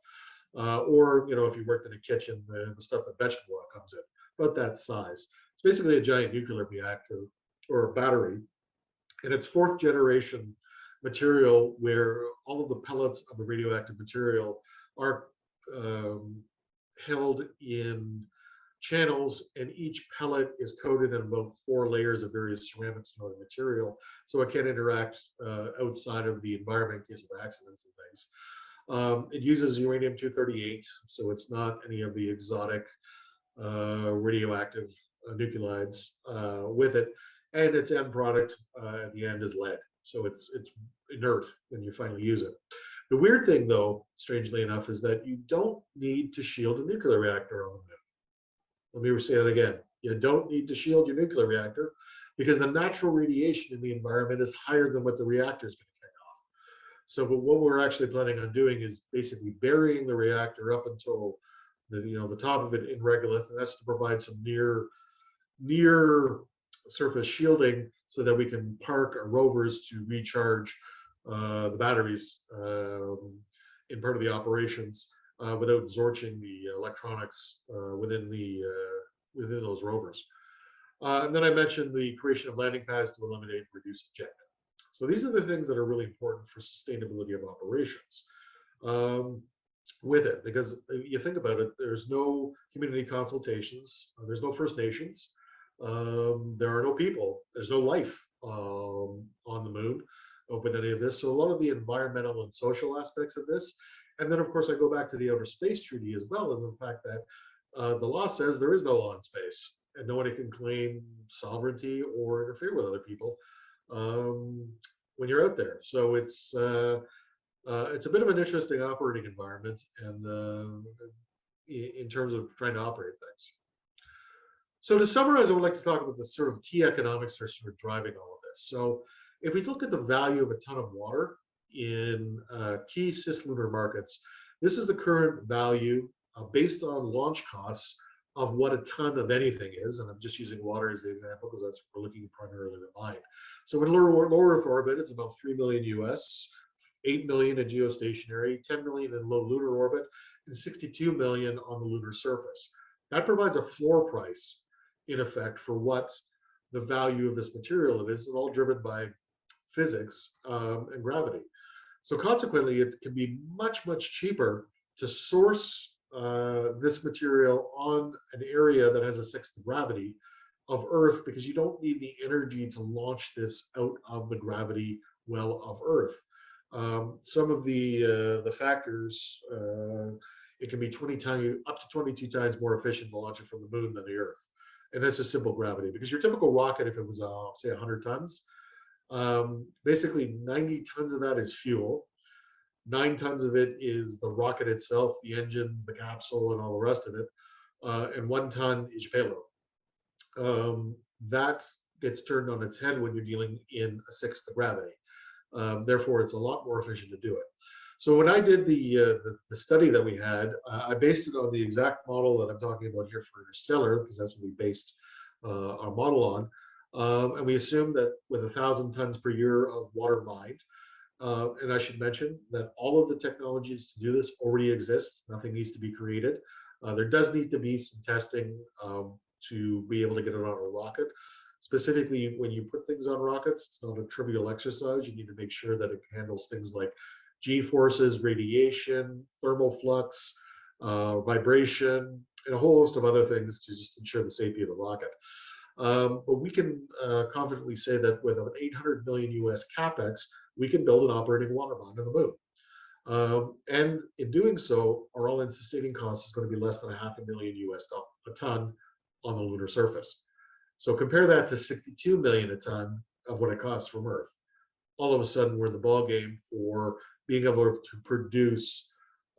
Or, you know, if you worked in a kitchen, the stuff that vegetable oil comes in, about that size. It's basically a giant nuclear reactor or a battery. And it's fourth generation material where all of the pellets of the radioactive material are held in channels, and each pellet is coated in about 4 layers of various ceramics and other material, so it can interact outside of the environment in case of accidents and things. It uses uranium-238, so it's not any of the exotic radioactive nuclides with it, and its end product at the end is lead, so it's inert when you finally use it. The weird thing, though, strangely enough, is that you don't need to shield a nuclear reactor on the moon. Let me say that again. You don't need to shield your nuclear reactor because the natural radiation in the environment is higher than what the reactor is going to kick off. So, but what we're actually planning on doing is basically burying the reactor up until the top of it in regolith, and that's to provide some near surface shielding so that we can park our rovers to recharge the batteries in part of the operations. Without zorching the electronics within those rovers. And then I mentioned the creation of landing pads to eliminate and reduce ejecta. So these are the things that are really important for sustainability of operations with it, because you think about it, there's no community consultations, there's no First Nations, there are no people, there's no life on the moon with any of this. So a lot of the environmental and social aspects of this. And then, of course, I go back to the Outer Space Treaty as well, and the fact that the law says there is no law in space, and nobody can claim sovereignty or interfere with other people when you're out there. So it's a bit of an interesting operating environment, and in terms of trying to operate things. So to summarize, I would like to talk about the sort of key economics that are sort of driving all of this. So if we look at the value of a ton of water in key cislunar markets, this is the current value based on launch costs of what a ton of anything is. And I'm just using water as the example because that's what we're looking primarily to mine. So in low Earth orbit, it's about 3 million US, 8 million in geostationary, 10 million in low lunar orbit, and 62 million on the lunar surface. That provides a floor price, in effect, for what the value of this material is, and all driven by physics and gravity. So consequently, it can be much, much cheaper to source this material on an area that has a sixth gravity of Earth, because you don't need the energy to launch this out of the gravity well of Earth. Some of the factors, it can be up to 22 times more efficient to launch it from the moon than the Earth. And that's just simple gravity, because your typical rocket, if it was, say, 100 tons, basically 90 tons of that is fuel. 9 tons of it is the rocket itself, the engines, the capsule, and all the rest of it. And 1 ton is your payload. That gets turned on its head when you're dealing in a sixth of gravity. Therefore, it's a lot more efficient to do it. So when I did the study that we had, I based it on the exact model that I'm talking about here for Interstellar, because that's what we based our model on. And we assumed that with 1,000 tons per year of water mined, And I should mention that all of the technologies to do this already exist. Nothing needs to be created. There does need to be some testing to be able to get it on a rocket. Specifically, when you put things on rockets, it's not a trivial exercise. You need to make sure that it handles things like G-forces, radiation, thermal flux, vibration, and a whole host of other things to just ensure the safety of the rocket. But we can confidently say that with an 800 million US capex, we can build an operating water bond on the moon. And in doing so, our all-in sustaining cost is going to be less than $500,000 US a ton on the lunar surface. So compare that to 62 million a ton of what it costs from Earth. All of a sudden, we're in the ball game for being able to produce,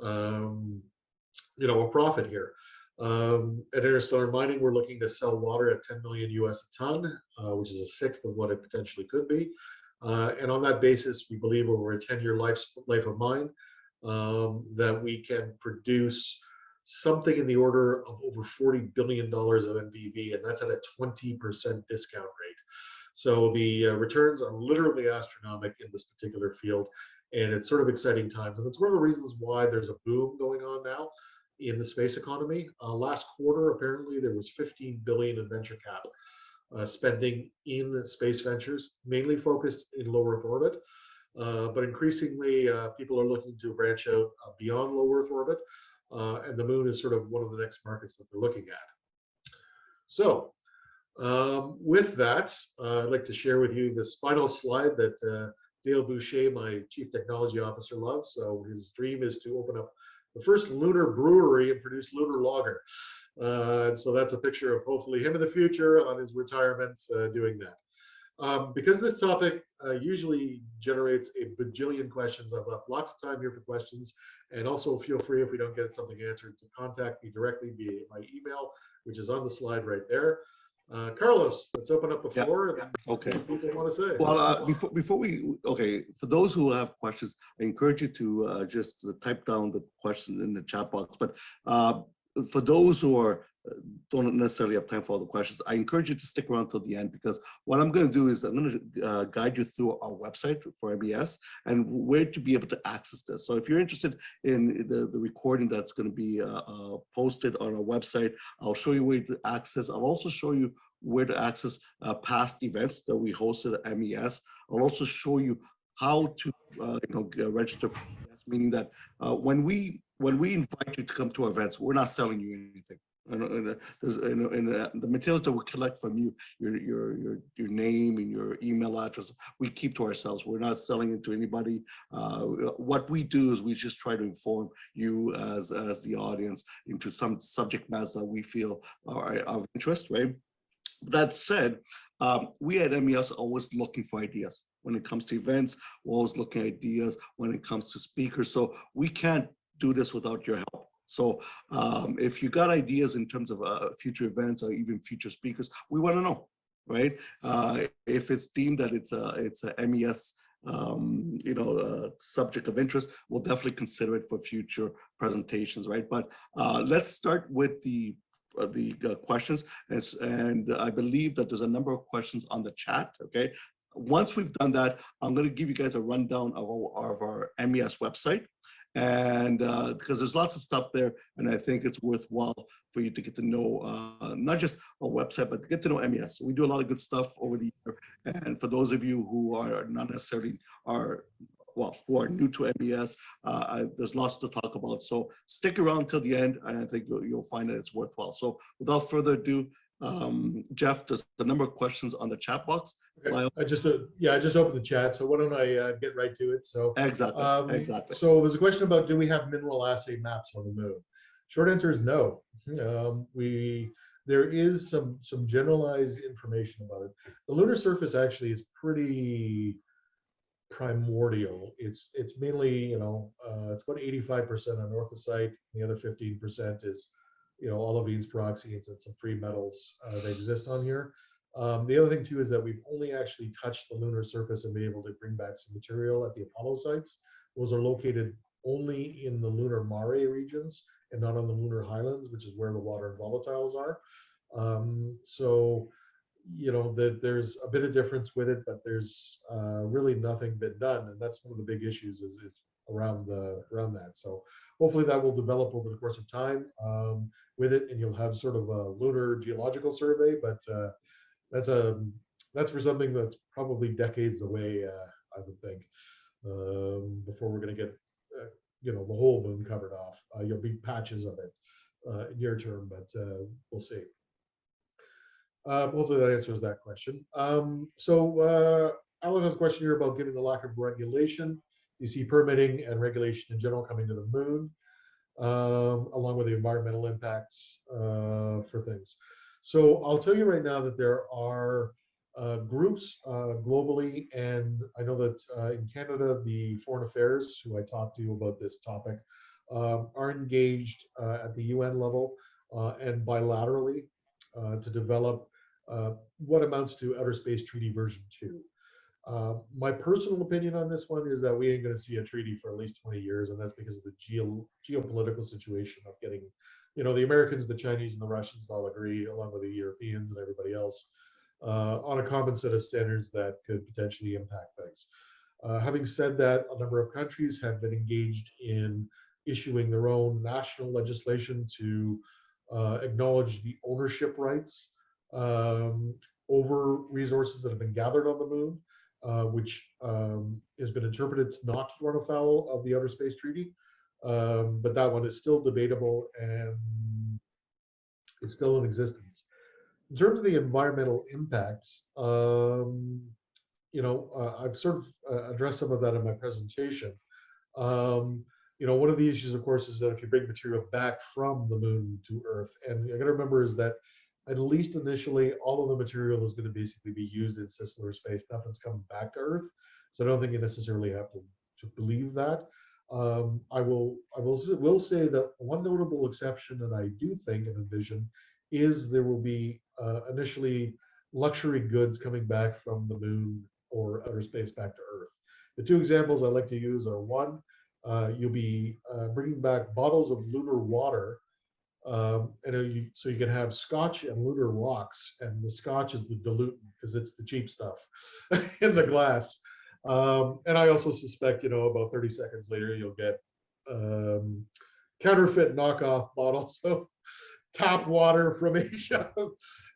a profit here. At Interstellar Mining, we're looking to sell water at 10 million US a ton, which is a sixth of what it potentially could be. And on that basis, we believe over a 10-year life of mine, that we can produce something in the order of over $40 billion of NPV, and that's at a 20% discount rate. So the returns are literally astronomical in this particular field, and it's sort of exciting times. And it's one of the reasons why there's a boom going on now in the space economy. Last quarter, apparently, there was 15 billion in venture cap spending in space ventures, mainly focused in low Earth orbit. But increasingly, people are looking to branch out beyond low Earth orbit, and the moon is sort of one of the next markets that they're looking at. So with that, I'd like to share with you this final slide that Dale Boucher, my Chief Technology Officer, loves. So his dream is to open up the first lunar brewery and produce lunar lager. And so that's a picture of hopefully him in the future on his retirement doing that. Because this topic usually generates a bajillion questions, I've left lots of time here for questions. And also feel free, if we don't get something answered, to contact me directly via my email, which is on the slide right there. Carlos, let's open up the floor. And okay. see what people want to say. Well, for those who have questions, I encourage you to just type down the question in the chat box. But for those who don't necessarily have time for all the questions, I encourage you to stick around till the end, because what I'm going to do is I'm going to guide you through our website for MES and where to be able to access this. So if you're interested in the recording that's going to be posted on our website, I'll show you where to access. I'll also show you where to access past events that we hosted at MES. I'll also show you how to register for MES, meaning that when we invite you to come to our events, we're not selling you anything. And the materials that we collect from you, your name and your email address, we keep to ourselves. We're not selling it to anybody. What we do is we just try to inform you as the audience into some subject matters that we feel are of interest, right? That said, we at MES are always looking for ideas. When it comes to events, we're always looking at ideas when it comes to speakers. So we can't do this without your help. So if you got ideas in terms of future events or even future speakers, we want to know, right? If it's deemed that it's a MES subject of interest, we'll definitely consider it for future presentations, right? But let's start with the questions, and I believe that there's a number of questions on the chat. Okay, once we've done that, I'm going to give you guys a rundown of our MES website. And because there's lots of stuff there, and I think it's worthwhile for you to get to know not just our website, but get to know MES. We do a lot of good stuff over the year. And for those of you who are not necessarily who are new to MES, there's lots to talk about. So stick around till the end, and I think you'll find that it's worthwhile. So without further ado, Jeff, there's the number of questions on the chat box. Okay. I just opened the chat, so why don't I get right to it? So exactly. So there's a question about, do we have mineral assay maps on the moon? Short answer is no. There is some generalized information about it. The lunar surface actually is pretty primordial. It's mainly it's about 85% anorthosite. The other 15% is olivines, peroxides, and some free metals that exist on here. The other thing too is that we've only actually touched the lunar surface and been able to bring back some material at the Apollo sites. Those are located only in the lunar mare regions and not on the lunar highlands, which is where the water and volatiles are. So that there's a bit of difference with it, but there's really nothing been done, and that's one of the big issues is around that. So hopefully that will develop over the course of time with it, and you'll have sort of a lunar geological survey, but that's a that's for something that's probably decades away, I would think, before we're going to get the whole moon covered off. You'll be patches of it near term, but we'll see. Hopefully that answers that question. Alan has a question here about given the lack of regulation, you see permitting and regulation in general coming to the moon, along with the environmental impacts for things. So I'll tell you right now that there are groups globally, and I know that in Canada, the Foreign Affairs, who I talked to about this topic, are engaged at the UN level and bilaterally to develop what amounts to Outer Space Treaty version 2. My personal opinion on this one is that we ain't going to see a treaty for at least 20 years, and that's because of the geopolitical situation of getting, the Americans, the Chinese, and the Russians all agree, along with the Europeans and everybody else, on a common set of standards that could potentially impact things. Having said that, a number of countries have been engaged in issuing their own national legislation to acknowledge the ownership rights over resources that have been gathered on the moon, which has been interpreted not to run afoul of the Outer Space Treaty. But that one is still debatable and it's still in existence. In terms of the environmental impacts, I've sort of addressed some of that in my presentation. One of the issues, of course, is that if you bring material back from the moon to Earth, and you got to remember is that at least initially, all of the material is going to basically be used in cislunar space. Nothing's coming back to Earth, so I don't think you necessarily have to believe that. I will say that one notable exception that I do think and envision is there will be initially luxury goods coming back from the moon or outer space back to Earth. The two examples I like to use are one, you'll be bringing back bottles of lunar water. So you can have scotch and lunar rocks, and the scotch is the diluent because it's the cheap stuff in the glass. And I also suspect, about 30 seconds later, you'll get counterfeit knockoff bottles of tap water from Asia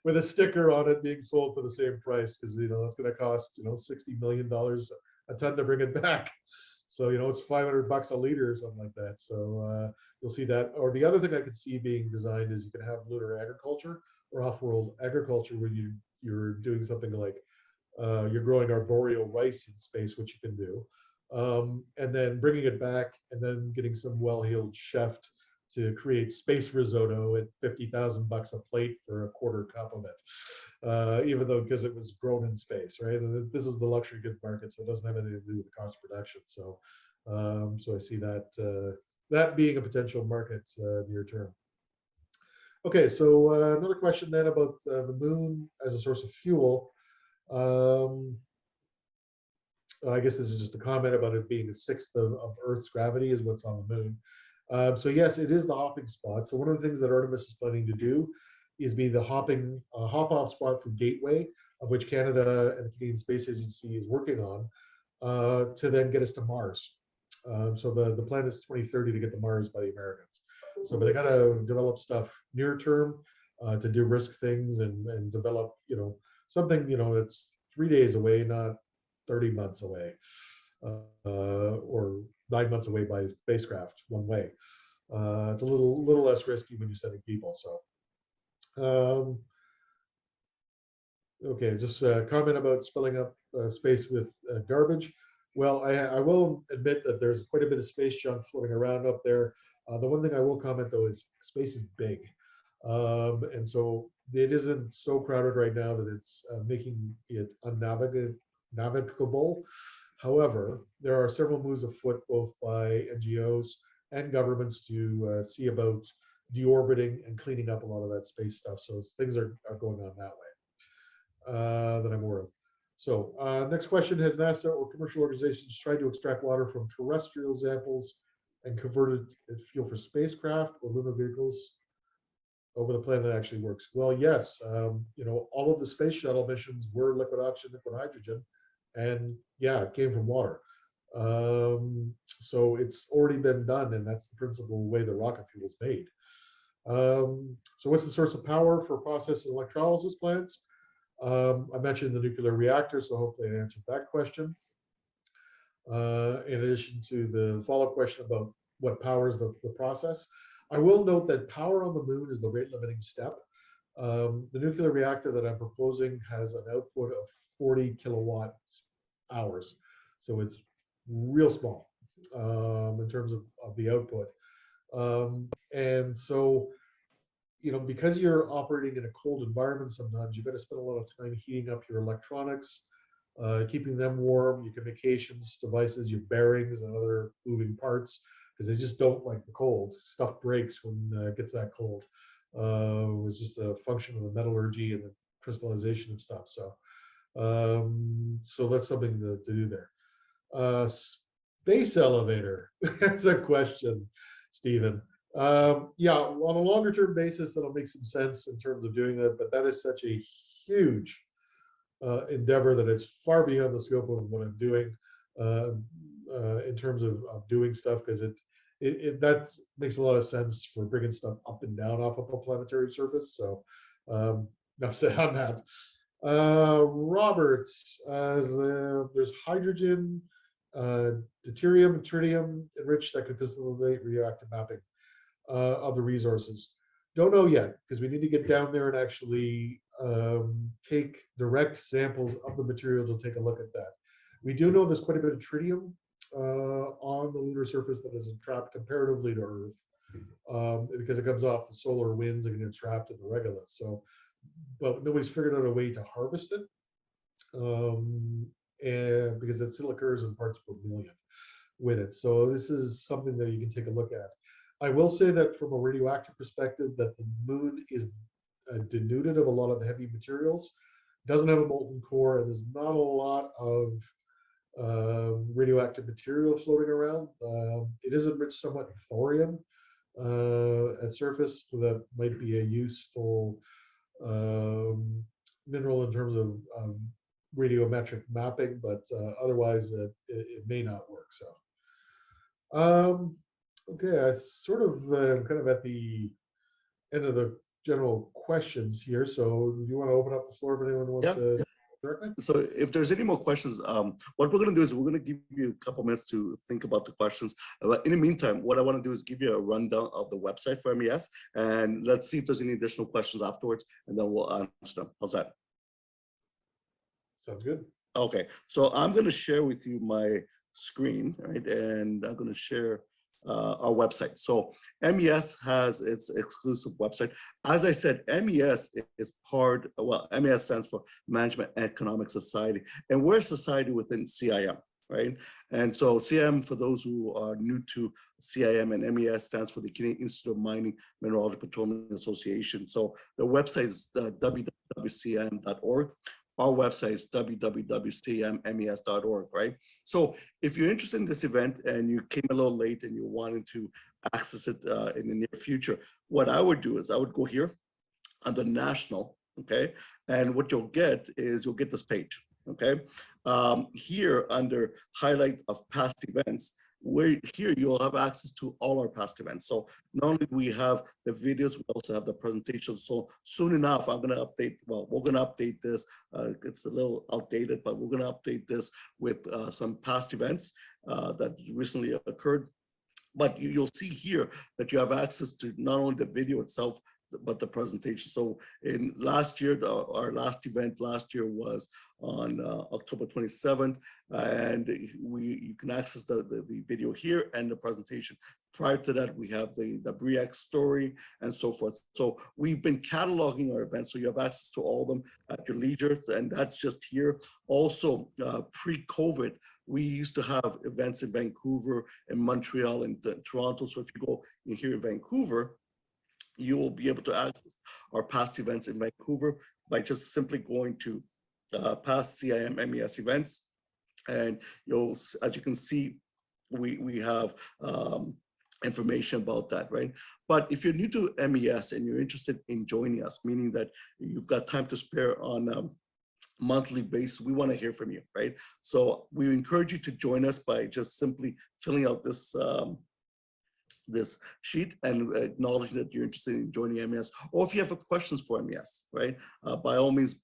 with a sticker on it being sold for the same price because, it's going to cost, $60 million a ton to bring it back. So, it's $500 a liter or something like that. So you'll see that. Or the other thing I could see being designed is you can have lunar agriculture or off-world agriculture where you're doing something like you're growing arboreal rice in space, which you can do. And then bringing it back and then getting some well-heeled chef to create space risotto at $50,000 a plate for a quarter cup of it, even though because it was grown in space, right? And this is the luxury goods market, so it doesn't have anything to do with the cost of production. So, so I see that that being a potential market near term. Okay, so another question then about the moon as a source of fuel. I guess this is just a comment about it being a sixth of Earth's gravity is what's on the moon. So yes, it is the hopping spot. So one of the things that Artemis is planning to do is be the hop-off spot for Gateway, of which Canada and the Canadian Space Agency is working on, to then get us to Mars. So the plan is 2030 to get to Mars by the Americans. So but they got to develop stuff near term to de-risk things and develop, something, that's 3 days away, not 30 months away, or 9 months away by spacecraft one way. It's a little less risky when you're sending people. So, okay, just a comment about spilling up space with garbage. Well, I will admit that there's quite a bit of space junk floating around up there. The one thing I will comment though is space is big, and so it isn't so crowded right now that it's making it unnavigable. However, there are several moves afoot both by NGOs and governments to see about deorbiting and cleaning up a lot of that space stuff. So things are going on that way that I'm aware of. So next question, has NASA or commercial organizations tried to extract water from terrestrial samples and convert it as fuel for spacecraft or lunar vehicles? with a plan that actually works? Well, yes. You know, all of the space shuttle missions were liquid oxygen, liquid hydrogen, and yeah, it came from water. So it's already been done, and that's the principal way the rocket fuel is made. So what's the source of power for process and electrolysis plants? I mentioned the nuclear reactor, so hopefully I answered that question. In addition to the follow-up question about what powers the process, I will note that power on the moon is the rate limiting step. The nuclear reactor that I'm proposing has an output of 40 kilowatt hours. So it's real small in terms of the output. And so, you know, because you're operating in a cold environment, sometimes you've got to spend a lot of time heating up your electronics, keeping them warm, your communications devices, your bearings and other moving parts, because they just don't like the cold. Stuff breaks when it gets that cold. It's just a function of the metallurgy and the crystallization of stuff. So, so that's something to do there. Space elevator. That's a question, Stephen. Yeah, on a longer term basis, that'll make some sense in terms of doing that, but that is such a huge endeavor that it's far beyond the scope of what I'm doing in terms of doing stuff, because that makes a lot of sense for bringing stuff up and down off of a planetary surface. So enough said on that. Roberts, there's hydrogen, deuterium, and tritium enriched that could facilitate radioactive mapping of the resources. Don't know yet, because we need to get down there and actually take direct samples of the material to take a look at that. We do know there's quite a bit of tritium on the lunar surface that is trapped comparatively to Earth, because it comes off the solar winds and gets trapped in the regolith. So, but nobody's figured out a way to harvest it, and because it still occurs in parts per million with it. So this is something that you can take a look at. I will say that from a radioactive perspective, that the moon is denuded of a lot of heavy materials, doesn't have a molten core, and there's not a lot of radioactive material floating around. It is enriched somewhat in thorium at surface, so that might be a useful mineral in terms of radiometric mapping, but otherwise it may not work. So okay, I sort of kind of at the end of the general questions here. So do you want to open up the floor if anyone wants to directly? So if there's any more questions, what we're going to do is we're going to give you a couple minutes to think about the questions. But in the meantime, what I want to do is give you a rundown of the website for MES, and let's see if there's any additional questions afterwards, and then we'll answer them. How's that? Sounds good. Okay, so I'm going to share with you my screen, right? And I'm going to share our website. So MES has its exclusive website. As I said, MES is part, well, MES stands for Management Economic Society, and we're a society within CIM, right? And so CIM, for those who are new to CIM, and MES stands for the Canadian Institute of Mining, Mineralogy, Petroleum Association. So the website is www.cim.org. Our website is www.cimmes.org, right? So if you're interested in this event and you came a little late and you're wanting to access it in the near future, what I would do is I would go here under national, okay? And what you'll get is you'll get this page, okay? Here under highlights of past events, here you'll have access to all our past events. So not only do we have the videos, we also have the presentations. So soon enough, I'm going to update, well, we're going to update this. It's a little outdated, but we're going to update this with some past events that recently occurred. But you'll see here that you have access to not only the video itself, but the presentation. So in last year, our last event last year was on October 27th, and you can access the video here and the presentation. Prior to that, we have the BRIEX story and so forth. So we've been cataloging our events, so you have access to all of them at your leisure, and that's just here. Also, pre-COVID, we used to have events in Vancouver and Montreal and Toronto. So if you go in here in Vancouver, you will be able to access our past events in Vancouver by just simply going to past CIM MES events. And you'll, as you can see, we have information about that, right? But if you're new to MES and you're interested in joining us, meaning that you've got time to spare on a monthly basis, we want to hear from you, right? So we encourage you to join us by just simply filling out this sheet and acknowledging that you're interested in joining MES, or if you have questions for MES, right? By all means,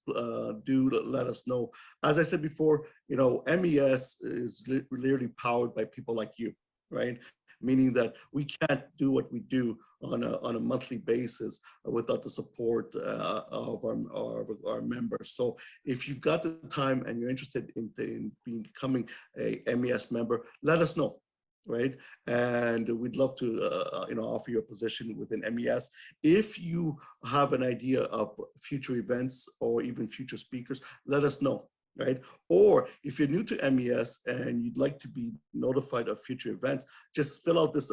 do let us know. As I said before, MES is literally powered by people like you, right? Meaning that we can't do what we do on a monthly basis without the support of our members. So if you've got the time and you're interested in becoming a MES member, let us know, right? And we'd love to offer you a position within MES. If you have an idea of future events or even future speakers, let us know, right? Or if you're new to MES and you'd like to be notified of future events, just fill out this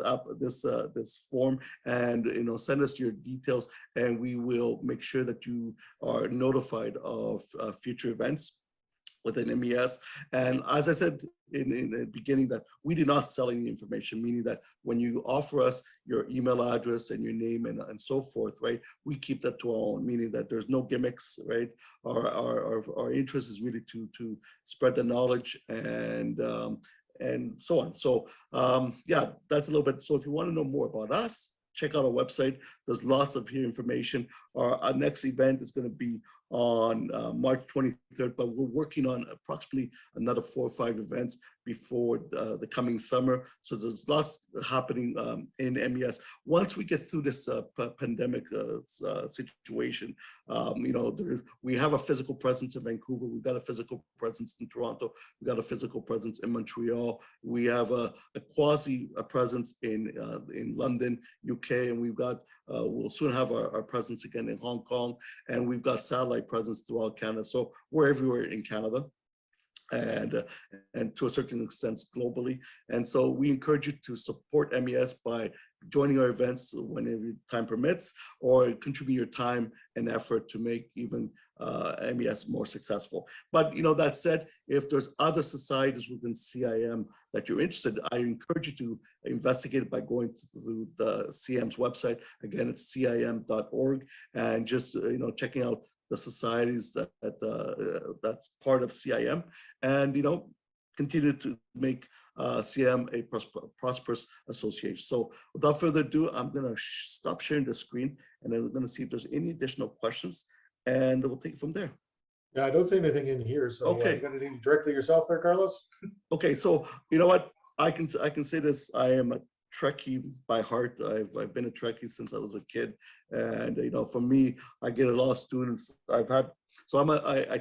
form and send us your details, and we will make sure that you are notified of future events within MES. And as I said in the beginning, that we do not sell any information, meaning that when you offer us your email address and your name and so forth, right, we keep that to our own, meaning that there's no gimmicks, right? Our interest is really to spread the knowledge and so on. So yeah, that's a little bit. So if you want to know more about us, check out our website. There's lots of information. Our next event is going to be on March 23rd, but we're working on approximately another 4 or 5 events before the coming summer. So there's lots happening in MES. Once we get through this pandemic situation, we have a physical presence in Vancouver. We've got a physical presence in Toronto. We've got a physical presence in Montreal. We have a quasi presence in London, UK, and we'll soon have our presence again in Hong Kong, and we've got satellite presence throughout Canada. So we're everywhere in Canada, and to a certain extent globally. And so we encourage you to support MES by joining our events whenever time permits, or contribute your time and effort to make even MES more successful. But that said, if there's other societies within CIM that you're interested, I encourage you to investigate it by going to the CIM's website. Again, it's cim.org, and just checking out the societies that's part of CIM, and continue to make CIM a prosperous association. So without further ado, I'm going to stop sharing the screen, and I'm going to see if there's any additional questions, and we'll take it from there. Yeah, I don't see anything in here, so okay. You're going to need directly yourself there, Carlos. Okay, so you know what? I can say this. I am a Trekkie by heart. I've been a Trekkie since I was a kid, and for me, I get a lot of students. I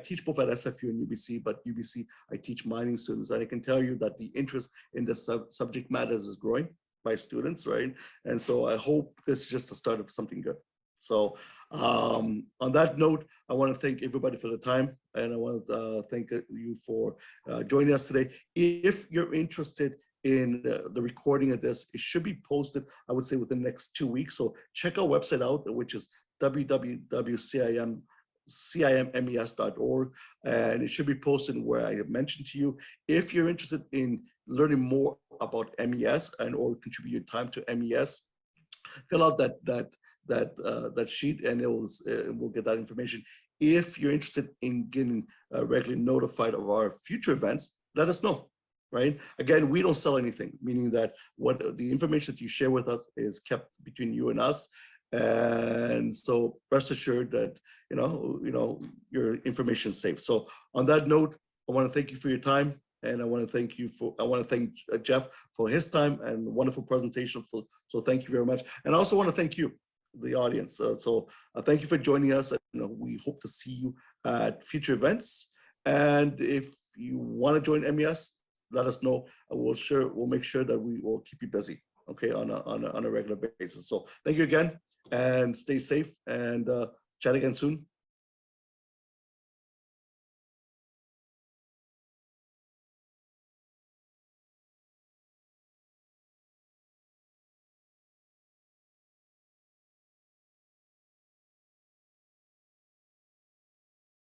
teach both at SFU and UBC, but UBC I teach mining students, and I can tell you that the interest in the subject matters is growing by students, right? And so I hope this is just the start of something good. So on that note, I want to thank everybody for the time, and I want to thank you for joining us today. If you're interested in the recording of this, it should be posted, I would say, within the next 2 weeks. So check our website out, which is www.cimmes.org, and it should be posted where I have mentioned to you. If you're interested in learning more about MES and or contribute your time to MES, fill out that sheet, and we'll get that information. If you're interested in getting regularly notified of our future events, let us know. Right? Again, we don't sell anything, meaning that what the information that you share with us is kept between you and us. And so rest assured that your information is safe. So on that note, I want to thank you for your time, and I want to thank Jeff for his time and wonderful presentation. So thank you very much. And I also want to thank you, the audience. So thank you for joining us. We hope to see you at future events. And if you want to join MES, let us know. We'll make sure that we will keep you busy, okay, on a regular basis. So thank you again, and stay safe, and chat again soon.